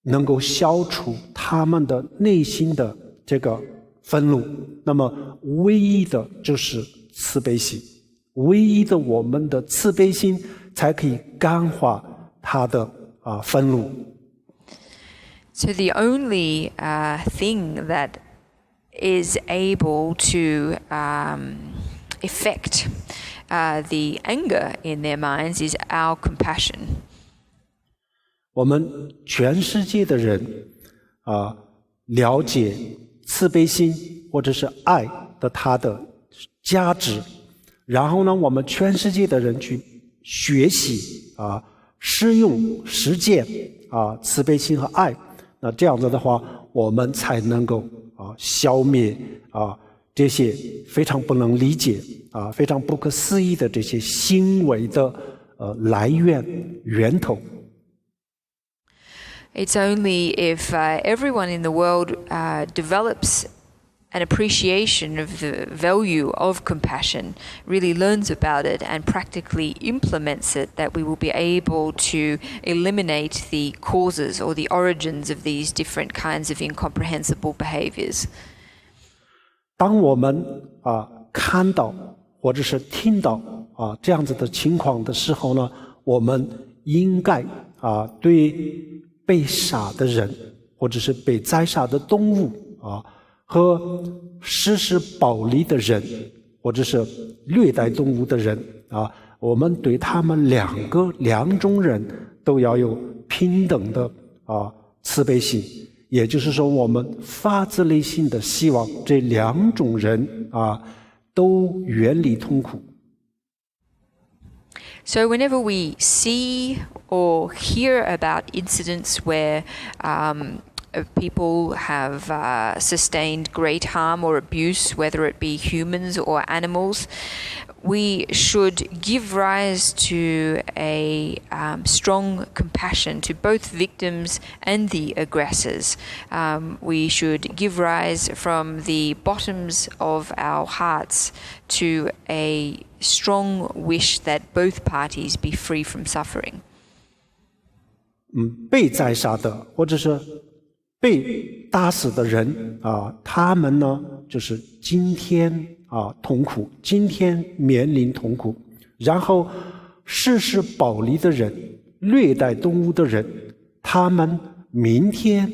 能够消除他们的内心的这个愤怒？那么唯一的就是慈悲心，唯一的我们的慈悲心才可以感化他的愤怒。So the only thing that is able to affect the anger in their minds is our compassion. 我们全世界的人了解慈悲心或者是爱的它的价值，然后呢，我们全世界的人去学习实用实践慈悲心和爱，那这样子的话，我们才能够消灭这些非常不能理解非常不可思议的这些行为的来源源头。It's only if everyone in the world develops an appreciation of the value of compassion, really learns about it and practically implements it, that we will be able to eliminate the causes or the origins of these different kinds of incomprehensible behaviors. 当我们看到或者是听到这样子的情况的时候呢，我们应该对被杀的人或者是被宰杀的动物和实施暴力的人或者是虐待动物的人我们对他们两种人都要有平等的慈悲心，也就是说我们发自内心的希望这两种人都远离痛苦。So whenever we see or hear about incidents where people have sustained great harm or abuse, whether it be humans or animals, we should give rise to a strong compassion to both victims and the aggressors. We should give rise from the bottoms of our hearts to a strong wish that both parties be free from suffering. 被宰杀的或者是被打死的人他们呢就是今天痛苦，今天面临痛苦，然后实施暴力的人、虐待动物的人，他们明天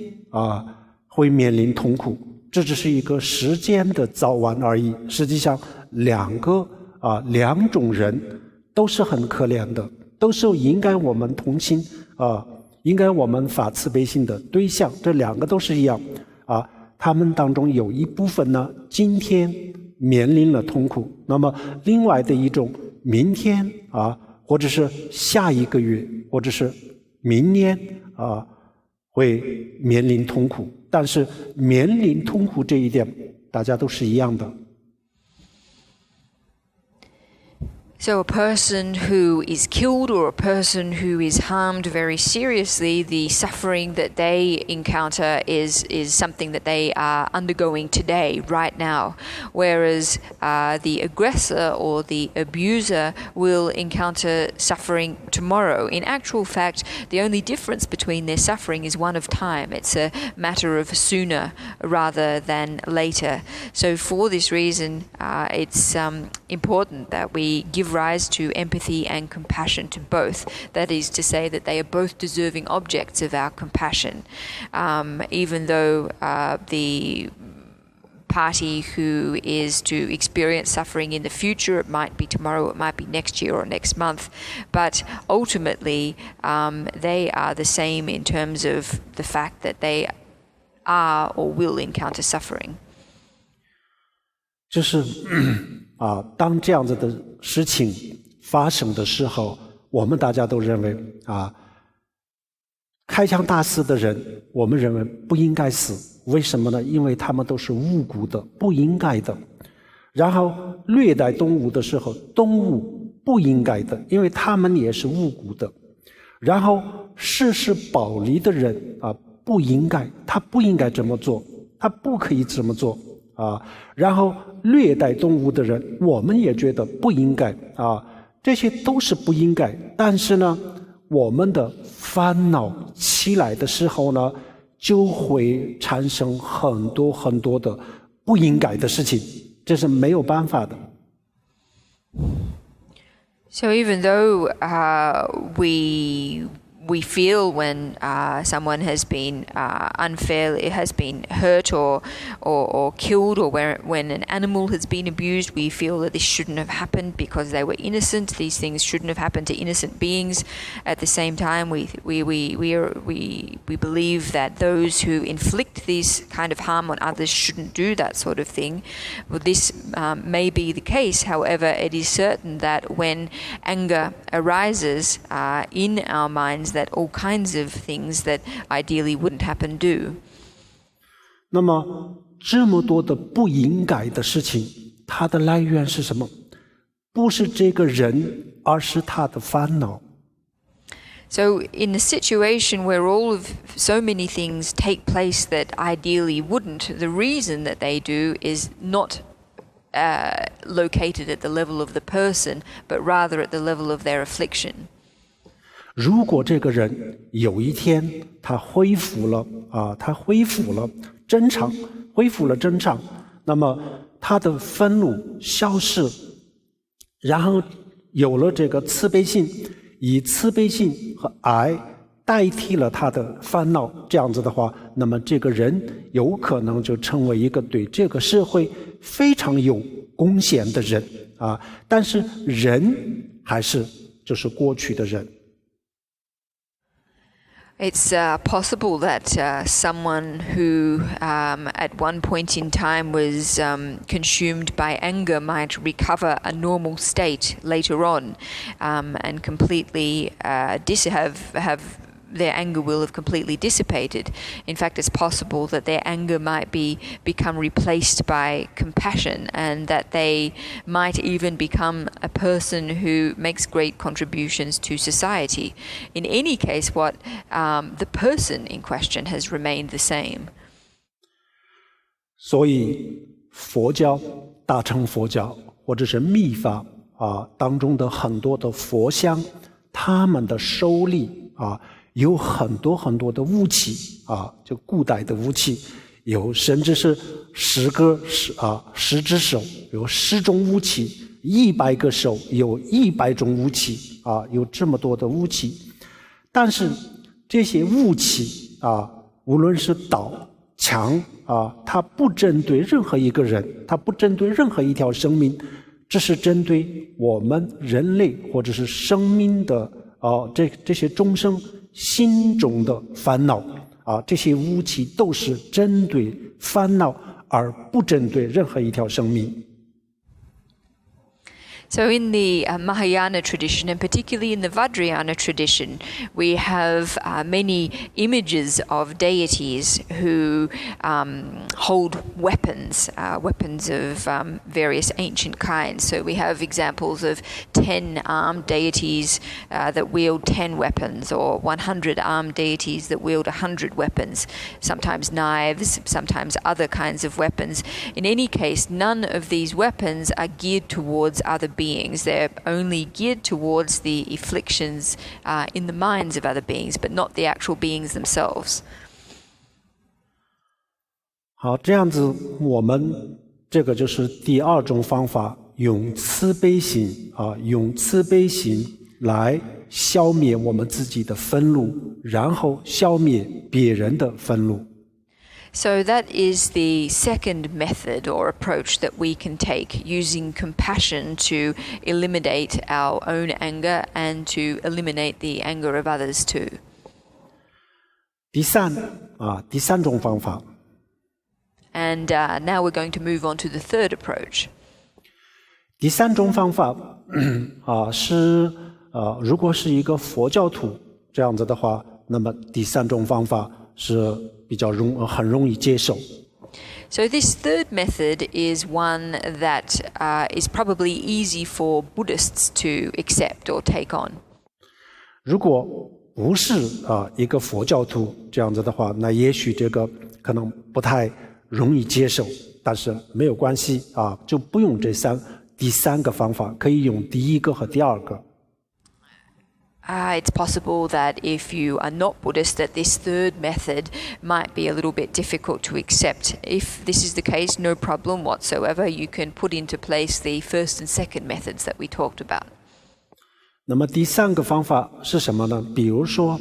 会面临痛苦，这只是一个时间的早晚而已。实际上两种人都是很可怜的，都是应该我们同情应该我们发慈悲心的对象，这两个都是一样他们当中有一部分呢今天面临了痛苦，那么另外的一种明天或者是下一个月或者是明年会面临痛苦，但是面临痛苦这一点大家都是一样的。So a person who is killed or a person who is harmed very seriously, the suffering that they encounter is something that they are undergoing today, right now. Whereas the aggressor or the abuser will encounter suffering tomorrow. In actual fact, the only difference between their suffering is one of time. It's a matter of sooner rather than later. So for this reason, it's important that we give rise to empathy and compassion to both. That is to say that they are both deserving objects of our compassion. Even though the party who is to experience suffering in the future, it might be tomorrow, it might be next year or next month, but ultimately they are the same in terms of the fact that they are or will encounter suffering. 就是当这样子的事情发生的时候，我们大家都认为开枪打死的人，我们认为不应该死，为什么呢？因为他们都是无辜的，不应该的。然后虐待动物的时候，动物不应该的，因为他们也是无辜的。然后实施暴力的人不应该，他不应该这么做，他不可以这么做然后虐待动物的人，我们也觉得不应该这些都是不应该。但是呢，我们的烦恼起来的时候呢，就会产生很多很多的不应该的事情，这是没有办法的。So even though we feel when someone has been unfairly has been hurt or killed, or when an animal has been abused, we feel that this shouldn't have happened because they were innocent. These things shouldn't have happened to innocent beings. At the same time, we believe that those who inflict these kind of harm on others shouldn't do that sort of thing. Well, this may be the case. However, it is certain that when anger arises in our minds, that all kinds of things that ideally wouldn't happen do. 那么这么多的不应该的事情，它的来源是什么？不是这个人，而是他的烦恼。So in a situation where all of so many things take place that ideally wouldn't, the reason that they do is not located at the level of the person, but rather at the level of their affliction. 如果这个人有一天他恢复了正常，那么他的愤怒消失，然后有了这个慈悲心，以慈悲心和爱代替了他的烦恼，这样子的话，那么这个人有可能就成为一个对这个社会非常有贡献的人啊。但是人还是就是过去的人。It's possible that someone who at one point in time was consumed by anger might recover a normal state later on and completely have their anger will have completely dissipated. In fact, it's possible that their anger might become replaced by compassion, and that they might even become a person who makes great contributions to society. In any case, what the person in question has remained the same. 所以佛教、大乘佛教或者是密法当中的很多的佛像，他们的手里有很多很多的武器就古代的武器，有甚至是10只手有10种武器，100个手有100种武器有这么多的武器。但是这些武器无论是刀、枪它不针对任何一个人，它不针对任何一条生命，只是针对我们人类或者是生命的这些众生心中的烦恼这些武器都是针对烦恼，而不针对任何一条生命。So in the Mahayana tradition, and particularly in the Vajrayana tradition, we have many images of deities who hold weapons, weapons of various ancient kinds. So we have examples of 10 armed deities that wield 10 weapons, or 100 armed deities that wield 100 weapons, sometimes knives, sometimes other kinds of weapons. In any case, none of these weapons are geared towards other beings. They're only geared towards the afflictions in the minds of other beings, but not the actual beings themselves. 好，这样子我们这个就是第二种方法，用慈悲心用慈悲心来消灭我们自己的愤怒，然后消灭别人的愤怒。So that is the second method or approach that we can take, using compassion to eliminate our own anger and to eliminate the anger of others too. 第三种方法。And now we're going to move on to the third approach. 第三种方法是如果是一个佛教徒这样子的话，那么第三种方法是比较很容易接受。So this third method is one that is probably easy for Buddhists to accept or take on. 如果不是一个佛教徒这样子的话，那也许这个可能不太容易接受，但是没有关系就不用第三个方法，可以用第一个和第二个。It's possible that if you are not Buddhist, that this third method might be a little bit difficult to accept. If this is the case, no problem whatsoever. You can put into place the first and second methods that we talked about. 那么第三个方法是什么呢？比如说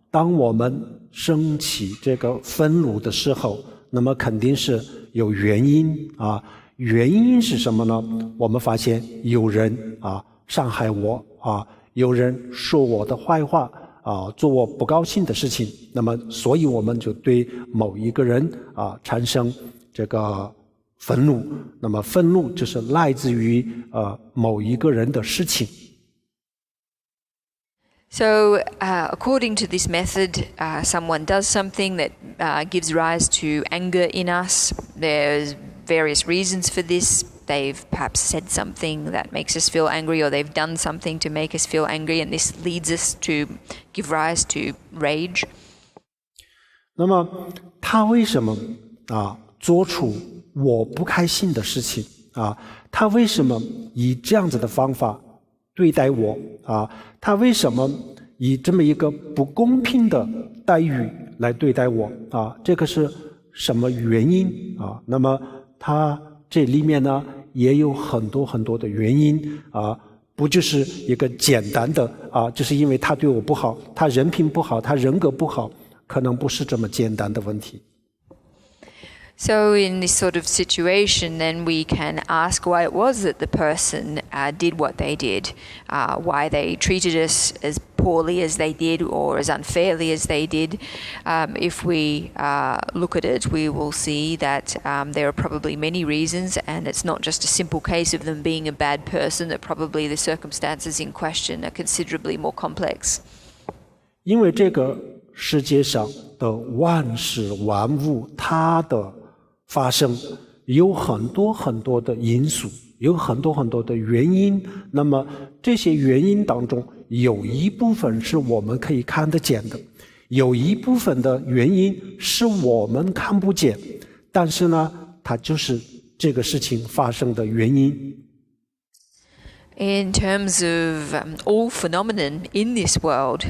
当我们升起这个愤怒的时候，那么肯定是有原因原因是什么呢？我们发现有人伤害我有人说我的坏话做我不高兴的事情，那么所以我们就对某一个人产生这个愤怒，那么愤怒就是来自于某一个人的事情。So, according to this method, someone does something that gives rise to anger in us. There's various reasons for this. They've perhaps said something that makes us feel angry, or they've done something to make us feel angry, and this leads us to give rise to rage. 那么他为什么做出我不开心的事情他为什么以这样子的方法对待我他为什么以这么一个不公平的待遇来对待我这个是什么原因那么他这里面呢也有很多很多的原因不就是一个简单的就是因为他对我不好，他人品不好，他人格不好，可能不是这么简单的问题。So in this sort of situation, then we can ask why it was that the person did what they did, why they treated us as poorly as they did or as unfairly as they did. If we look at it, we will see that there are probably many reasons, and it's not just a simple case of them being a bad person, that probably the circumstances in question are considerably more complex. 因为这个世界上的万事万物，它的发生有很多很多的因素，有很多很多的原因。那么这些原因当中，有一部分是我们可以看得见的，有一部分的原因是我们看不见，但是呢，它就是这个事情发生的原因。In terms of all phenomenon in this world,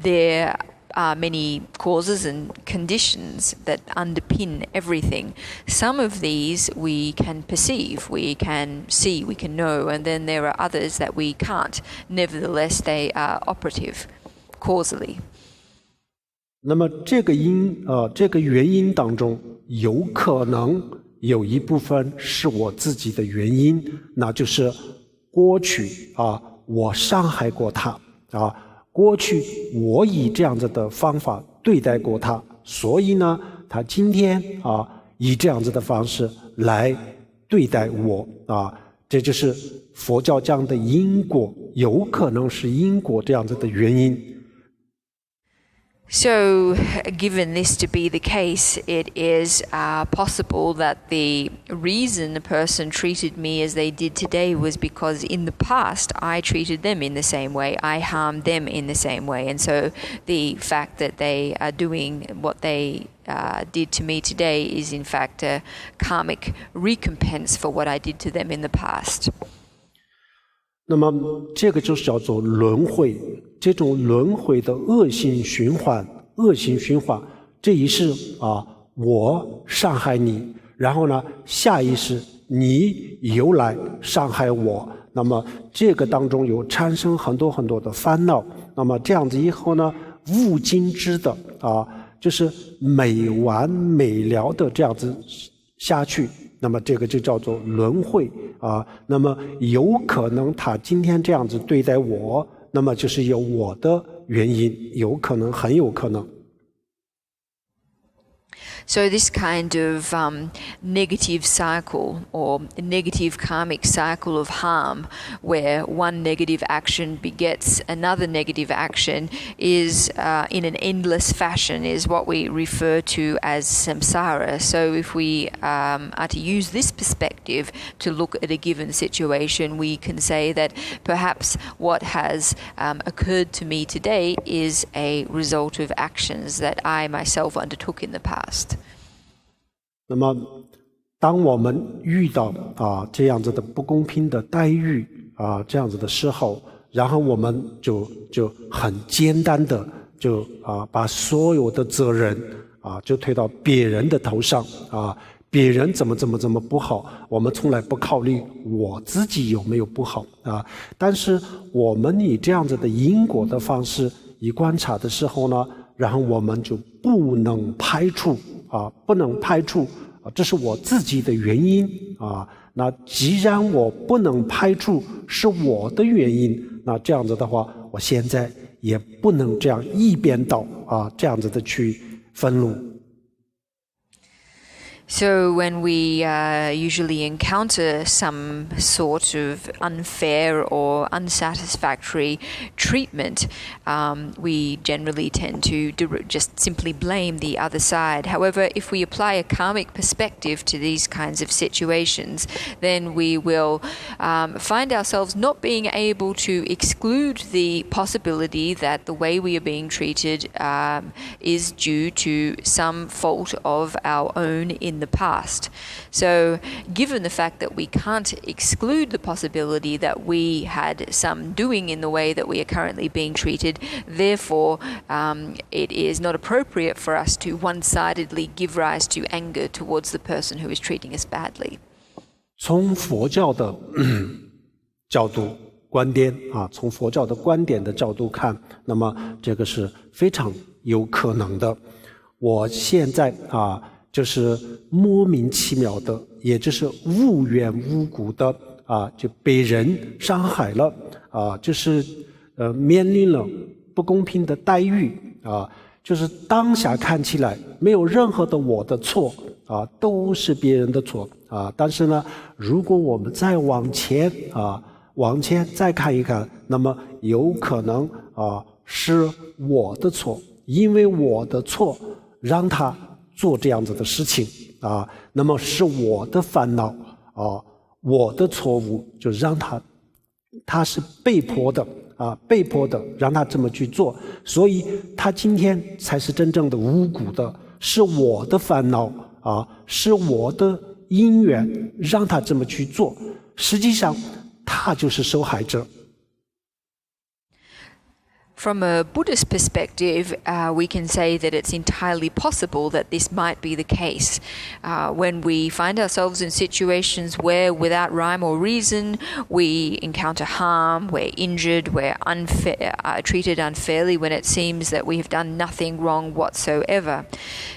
there are many causes and conditions that underpin everything. Some of these we can perceive, we can see, we can know, and then there are others that we can't. Nevertheless, they are operative causally. 那么这个原因当中，有可能有一部分是我自己的原因，那就是过去我伤害过他过去我以这样子的方法对待过他，所以呢，他今天以这样子的方式来对待我这就是佛教讲的因果，有可能是因果这样子的原因。So, given this to be the case, it is possible that the reason the person treated me as they did today was because in the past I treated them in the same way, I harmed them in the same way, and so the fact that they are doing what they did to me today is in fact a karmic recompense for what I did to them in the past. 那么这个就是叫做轮回，这种轮回的恶性循环，这一世我伤害你，然后呢下一世你又来伤害我，那么这个当中有产生很多很多的烦恼，那么这样子以后呢无尽止的就是没完没了的这样子下去，那么这个就叫做轮回那么有可能他今天这样子对待我，那么就是有我的原因，有可能，很有可能。So this kind of negative cycle or negative karmic cycle of harm, where one negative action begets another negative action, is in an endless fashion, is what we refer to as samsara. So if we are to use this perspective to look at a given situation, we can say that perhaps what has occurred to me today is a result of actions that I myself undertook in the past. 那么当我们遇到这样子的不公平的待遇这样子的时候，然后我们就很简单的就把所有的责任就推到别人的头上别人怎么不好，我们从来不考虑我自己有没有不好但是我们以这样子的因果的方式一观察的时候呢，然后我们就不能排除这是我自己的原因那既然我不能排除是我的原因，那这样子的话，我现在也不能这样一边倒这样子的去愤怒。So when we usually encounter some sort of unfair or unsatisfactory treatment, we generally tend to just simply blame the other side. However, if we apply a karmic perspective to these kinds of situations, then we will find ourselves not being able to exclude the possibility that the way we are being treated is due to some fault of our own in the past. So given the fact that we can't exclude the possibility that we had some doing in the way that we are currently being treated, therefore it is not appropriate for us to one-sidedly give rise to anger towards the person who is treating us badly. 从佛教的角度观点从佛教的观点的角度看，那么这个是非常有可能的。我现在就是莫名其妙的，也就是无缘无故的就被人伤害了就是面临了不公平的待遇就是当下看起来没有任何的我的错都是别人的错但是呢，如果我们再往前再看一看，那么有可能是我的错，因为我的错让他做这样子的事情那么是我的烦恼我的错误就让他是被迫的让他这么去做，所以他今天才是真正的无辜的，是我的烦恼是我的因缘让他这么去做，实际上他就是受害者。From a Buddhist perspective, we can say that it's entirely possible that this might be the case. When we find ourselves in situations where, without rhyme or reason, we encounter harm, we're injured, we're treated unfairly when it seems that we have done nothing wrong whatsoever.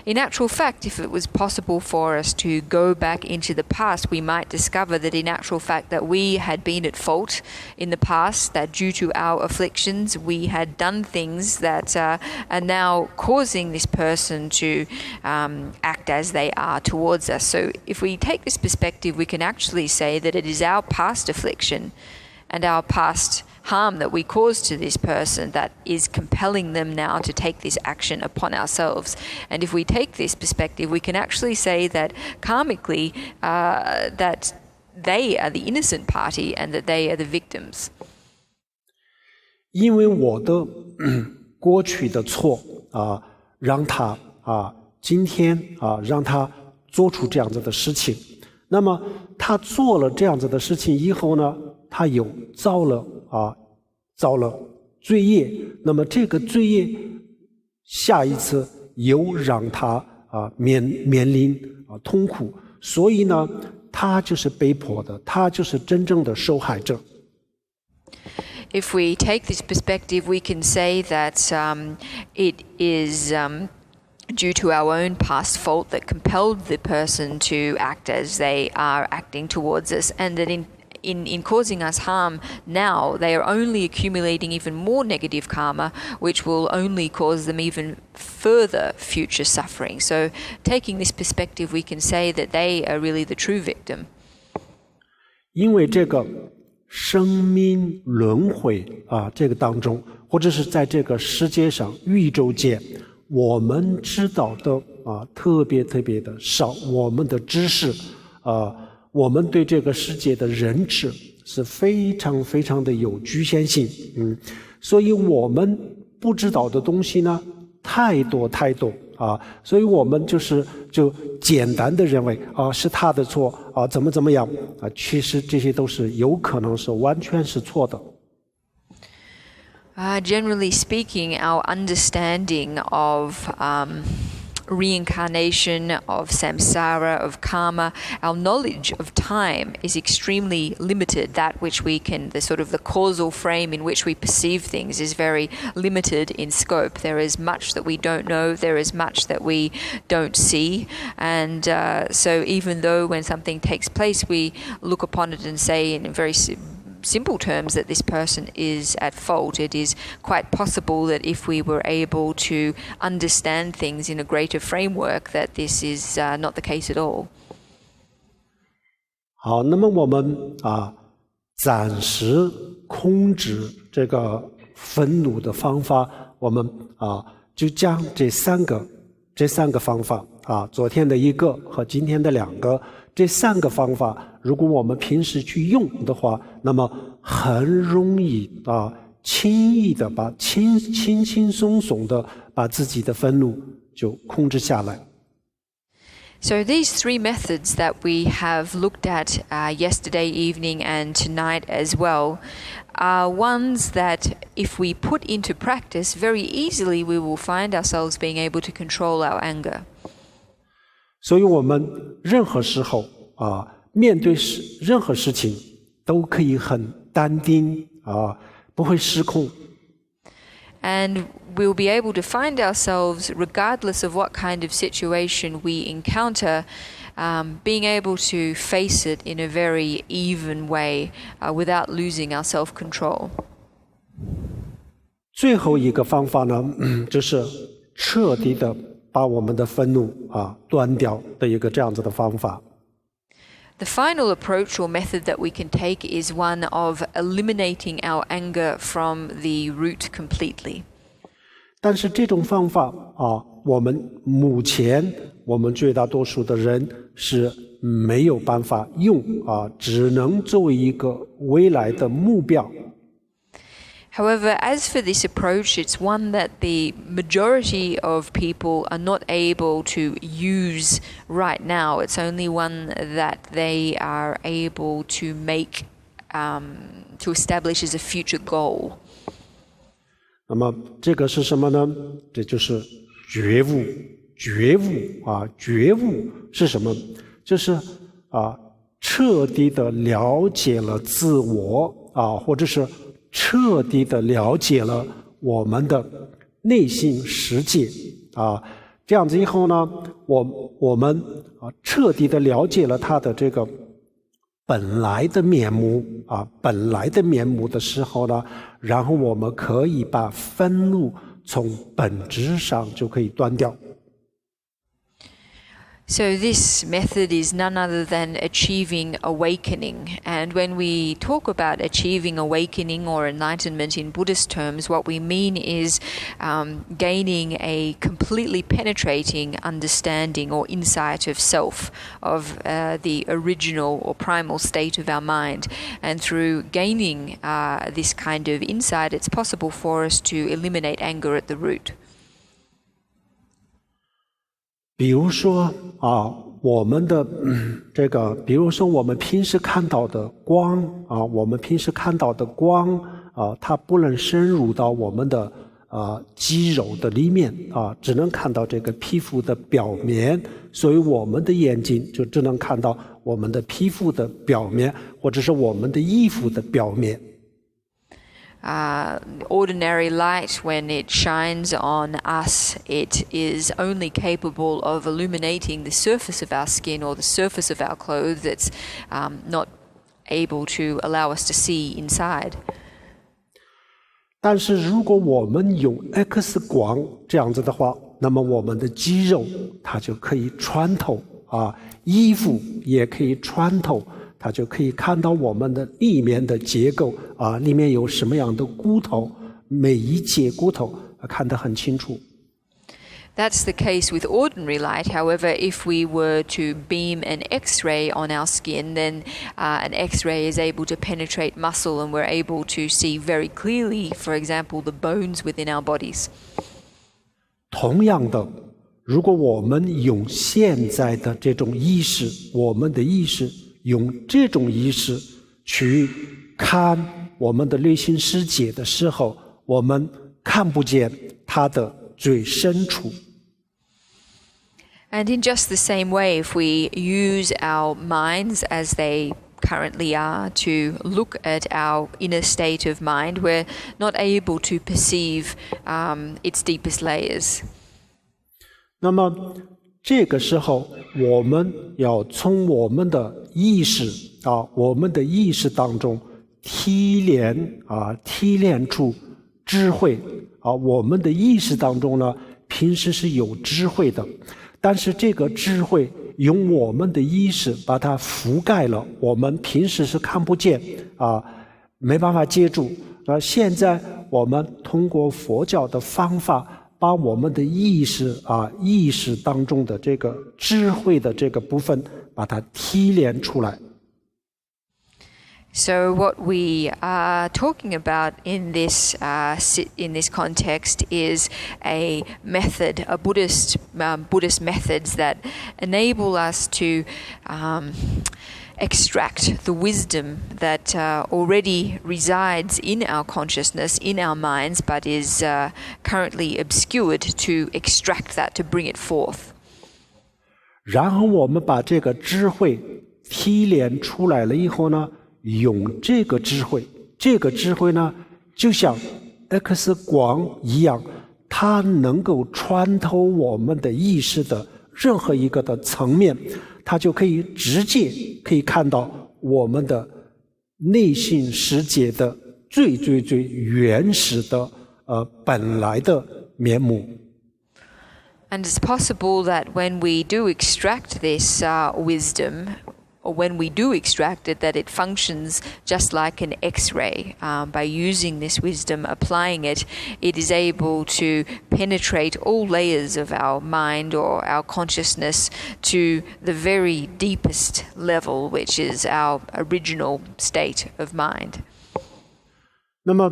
In actual fact, if it was possible for us to go back into the past, we might discover that in actual fact that we had been at fault in the past, that due to our afflictions we had done things that are now causing this person to act as they are towards us. So if we take this perspective, we can actually say that it is our past affliction and our past harm that we caused to this person that is compelling them now to take this action upon ourselves. And if we take this perspective, we can actually say that karmically that they are the innocent party and that they are the victims. 因为我的过去的错让他今天让他做出这样子的事情，那么他做了这样子的事情以后呢，他又造了罪业，那么这个罪业下一次又让他面临痛苦，所以呢他就是被迫的，他就是真正的受害者。If we take this perspective, we can say that it is due to our own past fault that compelled the person to act as they are acting towards us, and that in causing us harm now, they are only accumulating even more negative karma, which will only cause them even further future suffering. So taking this perspective, we can say that they are really the true victim. 因为这个生命轮回这个当中，或者是在这个世界上宇宙界，我们知道的特别的少，我们的知识我们对这个世界的认知是非常的有局限性所以我们不知道的东西呢太多所以我们就简单的认为是他的错怎么样其实这些都是有可能是完全是错的。Generally speaking, our understanding of reincarnation, of samsara, of karma, our knowledge of time is extremely limited. That which we can, the causal frame in which we perceive things is very limited in scope. There is much that we don't know, there is much that we don't see, and so even though when something takes place we look upon it and say in a very simple terms that this person is at fault. It is quite possible that if we were able to understand things in a greater framework, that this is not the case at all. 好，那么我们暂时控制这个愤怒的方法，我们就将这三个方法昨天的一个和今天的两个，这三个方法，如果我们平时去用的话，那么很容易轻易的轻轻松松的把自己的愤怒就控制下来。So these three methods that we have looked at yesterday evening and tonight as well are ones that if we put into practice, very easily we will find ourselves being able to control our anger. 所以我们任何时候面对任何事情都可以很淡定不会失控。And we'll be able to find ourselves, regardless of what kind of situation we encounter, being able to face it in a very even way without losing our self-control. 最后一个方法呢，就是彻底的把我们的愤怒断掉的一个这样子的方法。The final approach or method that we can take is one of eliminating our anger from the root completely. 但是这种方法我们目前我们绝大多数的人是没有办法用只能作为一个未来的目标。However, as for this approach, it's one that the majority of people are not able to use right now. It's only one that they are able to make, to establish as a future goal. 那么这个是什么呢？这就是觉悟。觉悟是什么？就是彻底的了解了自我或者是彻底的了解了我们的内心世界这样子以后呢，我们彻底的了解了它的这个本来的面目的时候呢，然后我们可以把愤怒从本质上就可以断掉。So this method is none other than achieving awakening. And when we talk about achieving awakening or enlightenment in Buddhist terms, what we mean is gaining a completely penetrating understanding or insight of self, of the original or primal state of our mind. And through gaining this kind of insight, it's possible for us to eliminate anger at the root. 比如说我们的比如说我们平时看到的光它不能深入到我们的肌肉的里面只能看到这个皮肤的表面，所以我们的眼睛就只能看到我们的皮肤的表面，或者是我们的衣服的表面。Ordinary light, when it shines on us, it is only capable of illuminating the surface of our skin or the surface of our clothes. It's not able to allow us to see inside. 但是如果我们用 X 光这样子的话，那么我们的肌肉它就可以穿透衣服也可以穿透，它就可以看到我们的里面的结构里面有什么样的骨头，每一节骨头看得很清楚。That's the case with ordinary light. However, if we were to beam an X-ray on our skin, then an X-ray is able to penetrate muscle and we're able to see very clearly, for example, the bones within our bodies. 同样的，如果我们用现在的这种意识，我们的意识用这种意识去看我们的内心世界的时候，我们看不见它的最深处。And in just the same way, if we use our minds as they currently are to look at our inner state of mind, we're not able to perceive its deepest layers. 那么这个时候，我们要从我们的意识我们的意识当中提炼出智慧我们的意识当中呢，平时是有智慧的，但是这个智慧用我们的意识把它覆盖了，我们平时是看不见没办法接住。现在我们通过佛教的方法，把我们的意识当中的这个智慧的这个部分，把它提炼出来。So what we are talking about in this context is a method, a Buddhist methods that enable us to extract the wisdom that already resides in our consciousness, in our minds, but is currently obscured, to extract that, to bring it forth. 然后我们把这个智慧提炼出来了以后呢，用这个智慧呢，就像 X 光一样，它能够穿透我们的意识的任何一个的层面，它就可以直接可以看到我们的内心世界的最原始的本来的面目。And it's possible that when we do extract this wisdom, or when we do extract it, that it functions just like an X-ray. By using this wisdom, applying it, it is able to penetrate all layers of our mind or our consciousness to the very deepest level, which is our original state of mind. 那么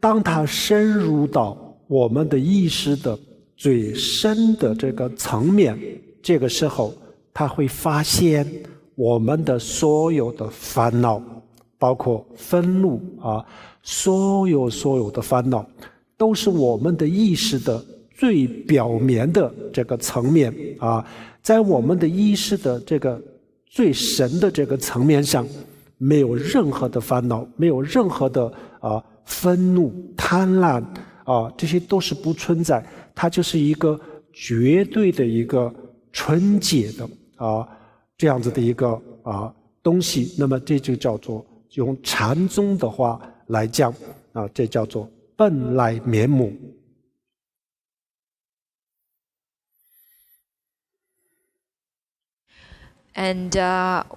当它深入到我们的意识的最深的这个层面，这个时候它会发现我们的所有的烦恼，包括愤怒所有的烦恼，都是我们的意识的最表面的这个层面在我们的意识的这个最深的这个层面上，没有任何的烦恼，没有任何的愤怒、贪婪这些都是不存在，它就是一个绝对的一个纯洁的这样子的一个东西。那么这就叫做，用禅宗的话来讲这叫做本来面目。And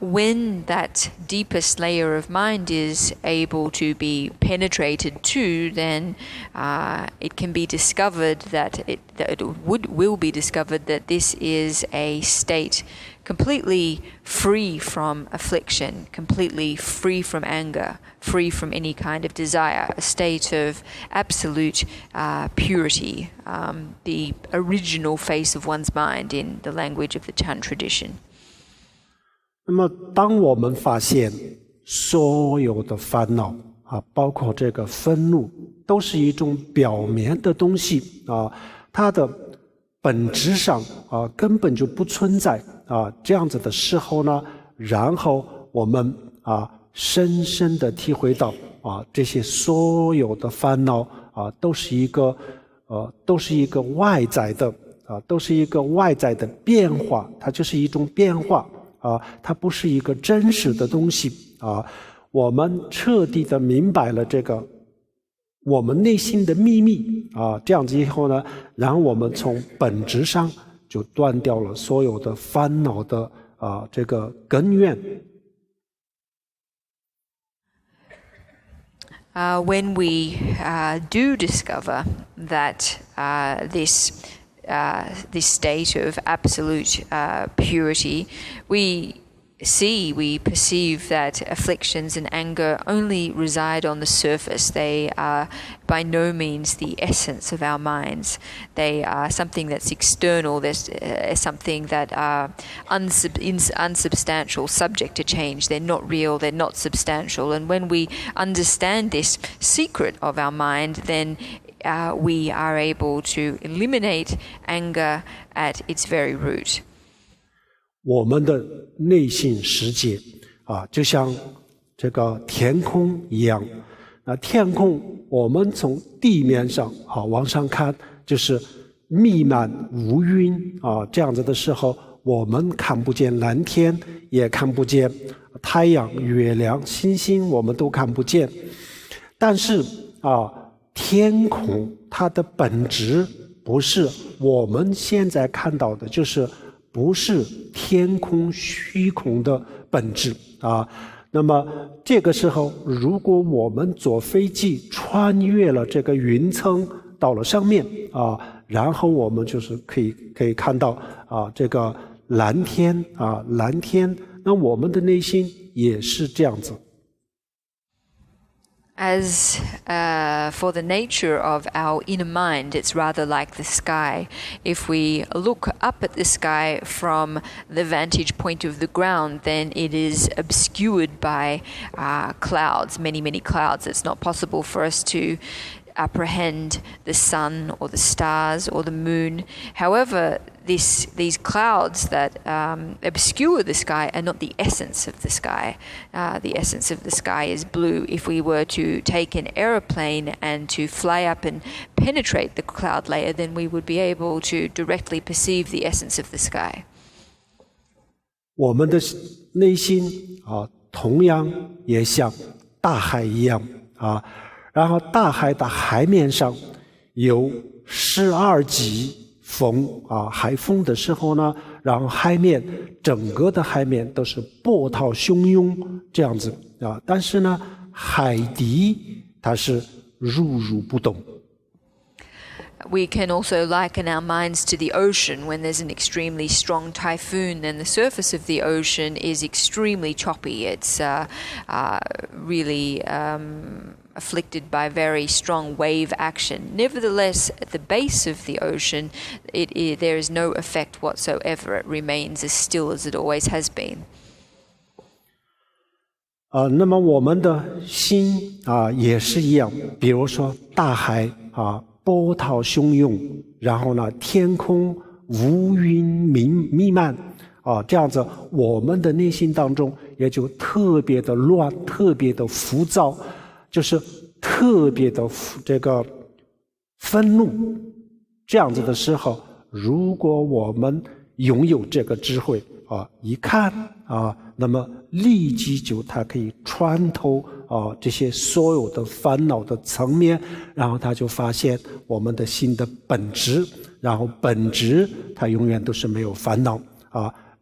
when that deepest layer of mind is able to be penetrated to, then it can be discovered that will be discovered that this is a state completely free from affliction, completely free from anger, free from any kind of desire, a state of absolute purity, the original face of one's mind in the language of the Chan tradition. 那么当我们发现所有的烦恼包括这个愤怒，都是一种表面的东西它的本质上根本就不存在这样子的时候呢，然后我们深深地体会到这些所有的烦恼都是一个外在的都是一个外在的变化，它就是一种变化它不是一个真实的东西我们彻底的明白了这个我们内心的秘密这样子以后呢，然后我们从本质上就断掉了所有的烦恼的这个根源。When we do discover that this state of absolute purity, we perceive that afflictions and anger only reside on the surface. They are by no means the essence of our minds. They are something that's external, there's something that are unsubstantial, subject to change. They're not real, they're not substantial. And when we understand this secret of our mind, then we are able to eliminate anger at its very root. 我们的内心世界就像这个天空一样天空我们从地面上往上看就是弥漫乌云这样子的时候，我们看不见蓝天，也看不见太阳、月亮、星星我们都看不见，但是天空它的本质不是我们现在看到的，就是不是天空虚空的本质啊。那么这个时候，如果我们坐飞机穿越了这个云层到了上面然后我们就是可以看到这个蓝天蓝天，那我们的内心也是这样子。As for the nature of our inner mind, it's rather like the sky. If we look up at the sky from the vantage point of the ground, then it is obscured by clouds, many, many clouds. It's not possible for us to apprehend the sun or the stars or the moon. However, these clouds that obscure the sky are not the essence of the sky. The essence of the sky is blue. If we were to take an aeroplane and to fly up and penetrate the cloud layer, then we would be able to directly perceive the essence of the sky. 我们的内心同样也像大海一样然后大海的海面上有12级风海风的时候呢，然后整个的海面都是波涛汹涌这样子但是呢，海底它是如如不动。We can also liken our minds to the ocean. When there's an extremely strong typhoon, then the surface of the ocean is extremely choppy. It's really afflicted by very strong wave action. Nevertheless, at the base of the ocean, there is no effect whatsoever. It remains as still as it always has been. 那么我们的心也是一样，比如说大海波涛汹涌，然后呢，天空乌云弥漫这样子，我们的内心当中也就特别的乱，特别的浮躁，就是特别的这个愤怒。这样子的时候，如果我们拥有这个智慧一看那么立即它可以穿透这些所有的烦恼的层面，然后他就发现我们的心的本质，然后本质它永远都是没有烦恼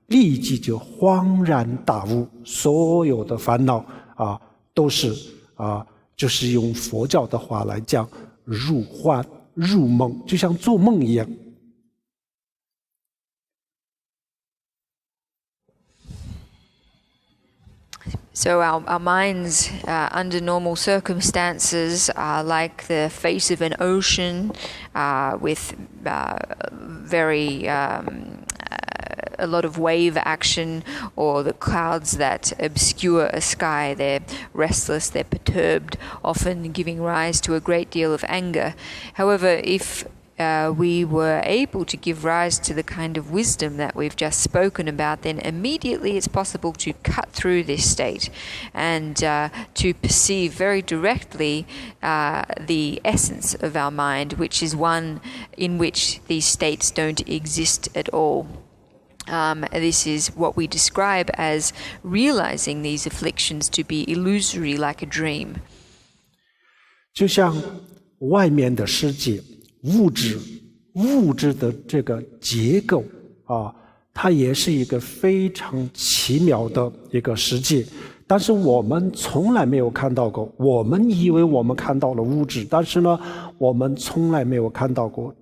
立即就恍然大悟，所有的烦恼都是就是用佛教的话来讲，入幻入梦，就像做梦一样。So our minds, under normal circumstances, are like the face of an ocean with very a lot of wave action, or the clouds that obscure a sky. They're restless, they're perturbed, often giving rise to a great deal of anger. However, if we were able to give rise to the kind of wisdom that we've just spoken about, then immediately it's possible to cut through this state and to perceive very directly the essence of our mind, which is one in which these states don't exist at all. This is what we describe as realizing these afflictions to be illusory, like a dream. 就像外面的世界物质的这个结构它也是一个非常奇妙的一个世界，但是我们从来没有看到过。我们以为我们看到了物质，但是呢，我们从来没有看到过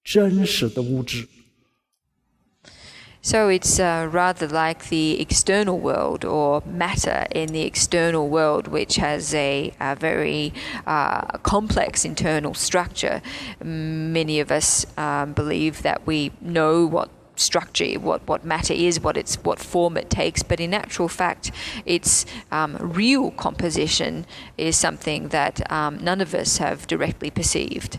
真实的物质。So it's rather like the external world, or matter in the external world, which has a very complex internal structure. Many of us believe that we know what structure, what matter is, what form it takes, but in actual fact, its real composition is something that none of us have directly perceived.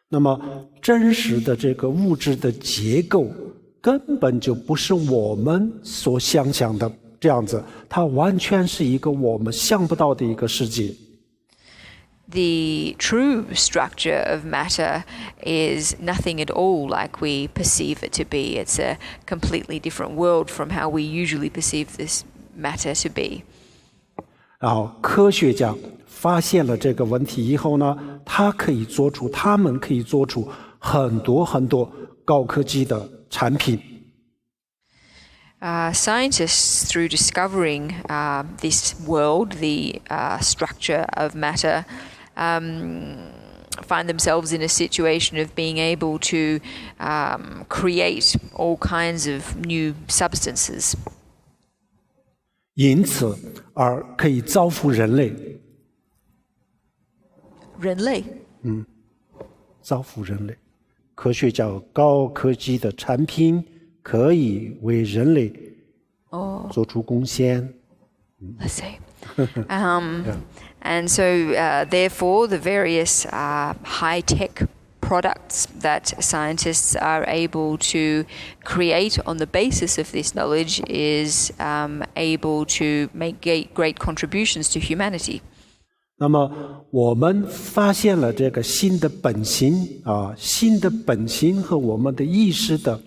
那么真实的这个物质的结构根本就不是我们所想象的这样子，它完全是一个我们想不到的一个世界。The true structure of matter is nothing at all like we perceive it to be. It's a completely different world from how we usually perceive this matter to be. 然后科学家发现了这个问题以后呢，他们可以做出很多很多高科技的产品。Scientists, through discovering this world, the structure of matter, find themselves in a situation of being able to create all kinds of new substances. 因此而可以造福人类。人类？造福人类。科学家高科技的产品可以为人类做出贡献。Let's say. And so, therefore, the various high-tech products that scientists are able to create on the basis of this knowledge is able to make great contributions to humanity. 那么我们发现了这个新的本性新的本性和我们的意识的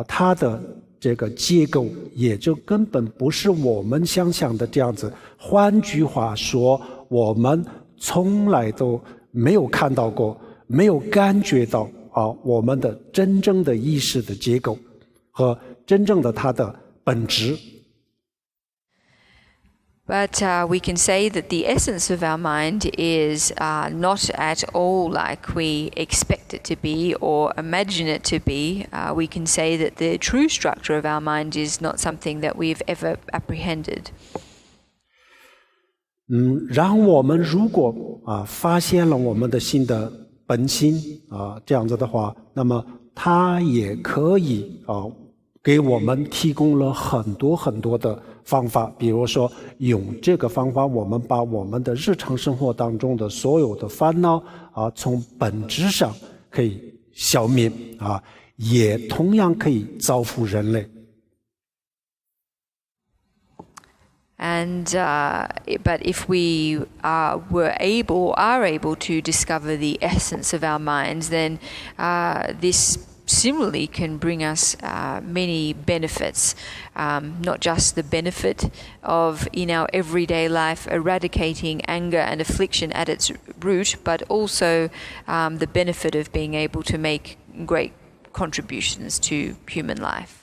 它的这个结构也就根本不是我们想象的这样子。换句话说，我们从来都没有看到过，没有感觉到我们的真正的意识的结构和真正的它的本质。But we can say that the essence of our mind is not at all like we expect it to be or imagine it to be. We can say that the true structure of our mind is not something that we've ever apprehended. 然后我们如果发现了我们的新的本性这样子的话，那么它也可以给我们提供了很多很多的方法。比如说用这个方法，我们把我们的日常生活当中的所有的烦恼从本质上可以消灭也同样可以造福人类。And but if we are able to discover the essence of our minds, then this similarly can bring us many benefits, not just the benefit of in our everyday life eradicating anger and affliction at its root, but also the benefit of being able to make great contributions to human life.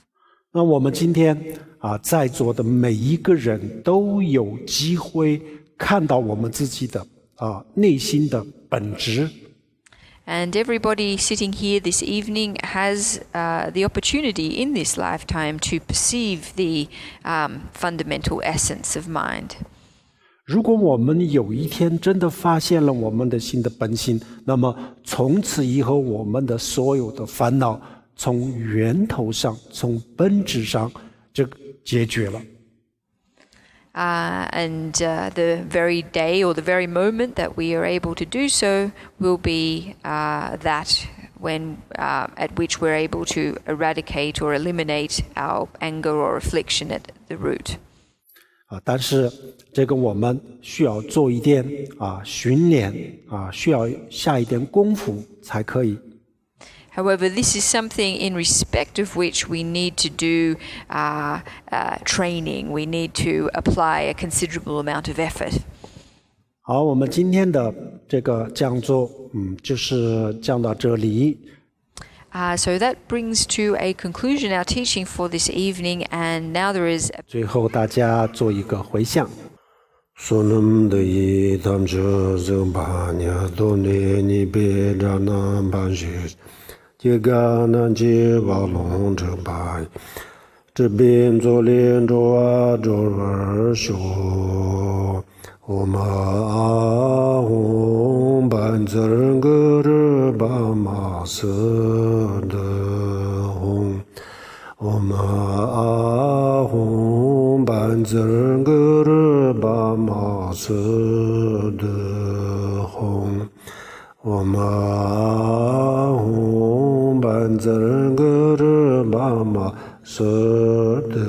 那我们今天在座的每一个人都有机会看到我们自己的内心的本质。And everybody sitting here this evening has the opportunity in this lifetime to perceive the fundamental essence of mind. 如果我们有一天真的发现了我们的新的本性，那么从此以后我们的所有的烦恼从源头上从本质上就解决了。And the very day or the very moment that we are able to do so will be that when at which we're able to eradicate or eliminate our anger or affliction at the root. 但是这个我们需要做一点训练需要下一点功夫才可以。However, this is something in respect of which we need to do training. We need to apply a considerable amount of effort. 好，我们今天的这个讲座就是讲到这里。So that brings to a conclusion our teaching for this evening, and now there is 最后大家做一个回向。Sonam de tam jo zambanya done ni be rana banjus je ga na je wa long zhe bai zhe bin zo lian zhou a zhou er xiu o ma a hong ban zhen ge zhe ba ma se de hong o ma a hong ban zhen ge zhe ba ma se de hong o ma a hong ban zhen ge zhe ba ma se de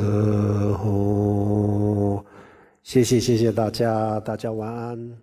hong。谢谢大家，大家晚安。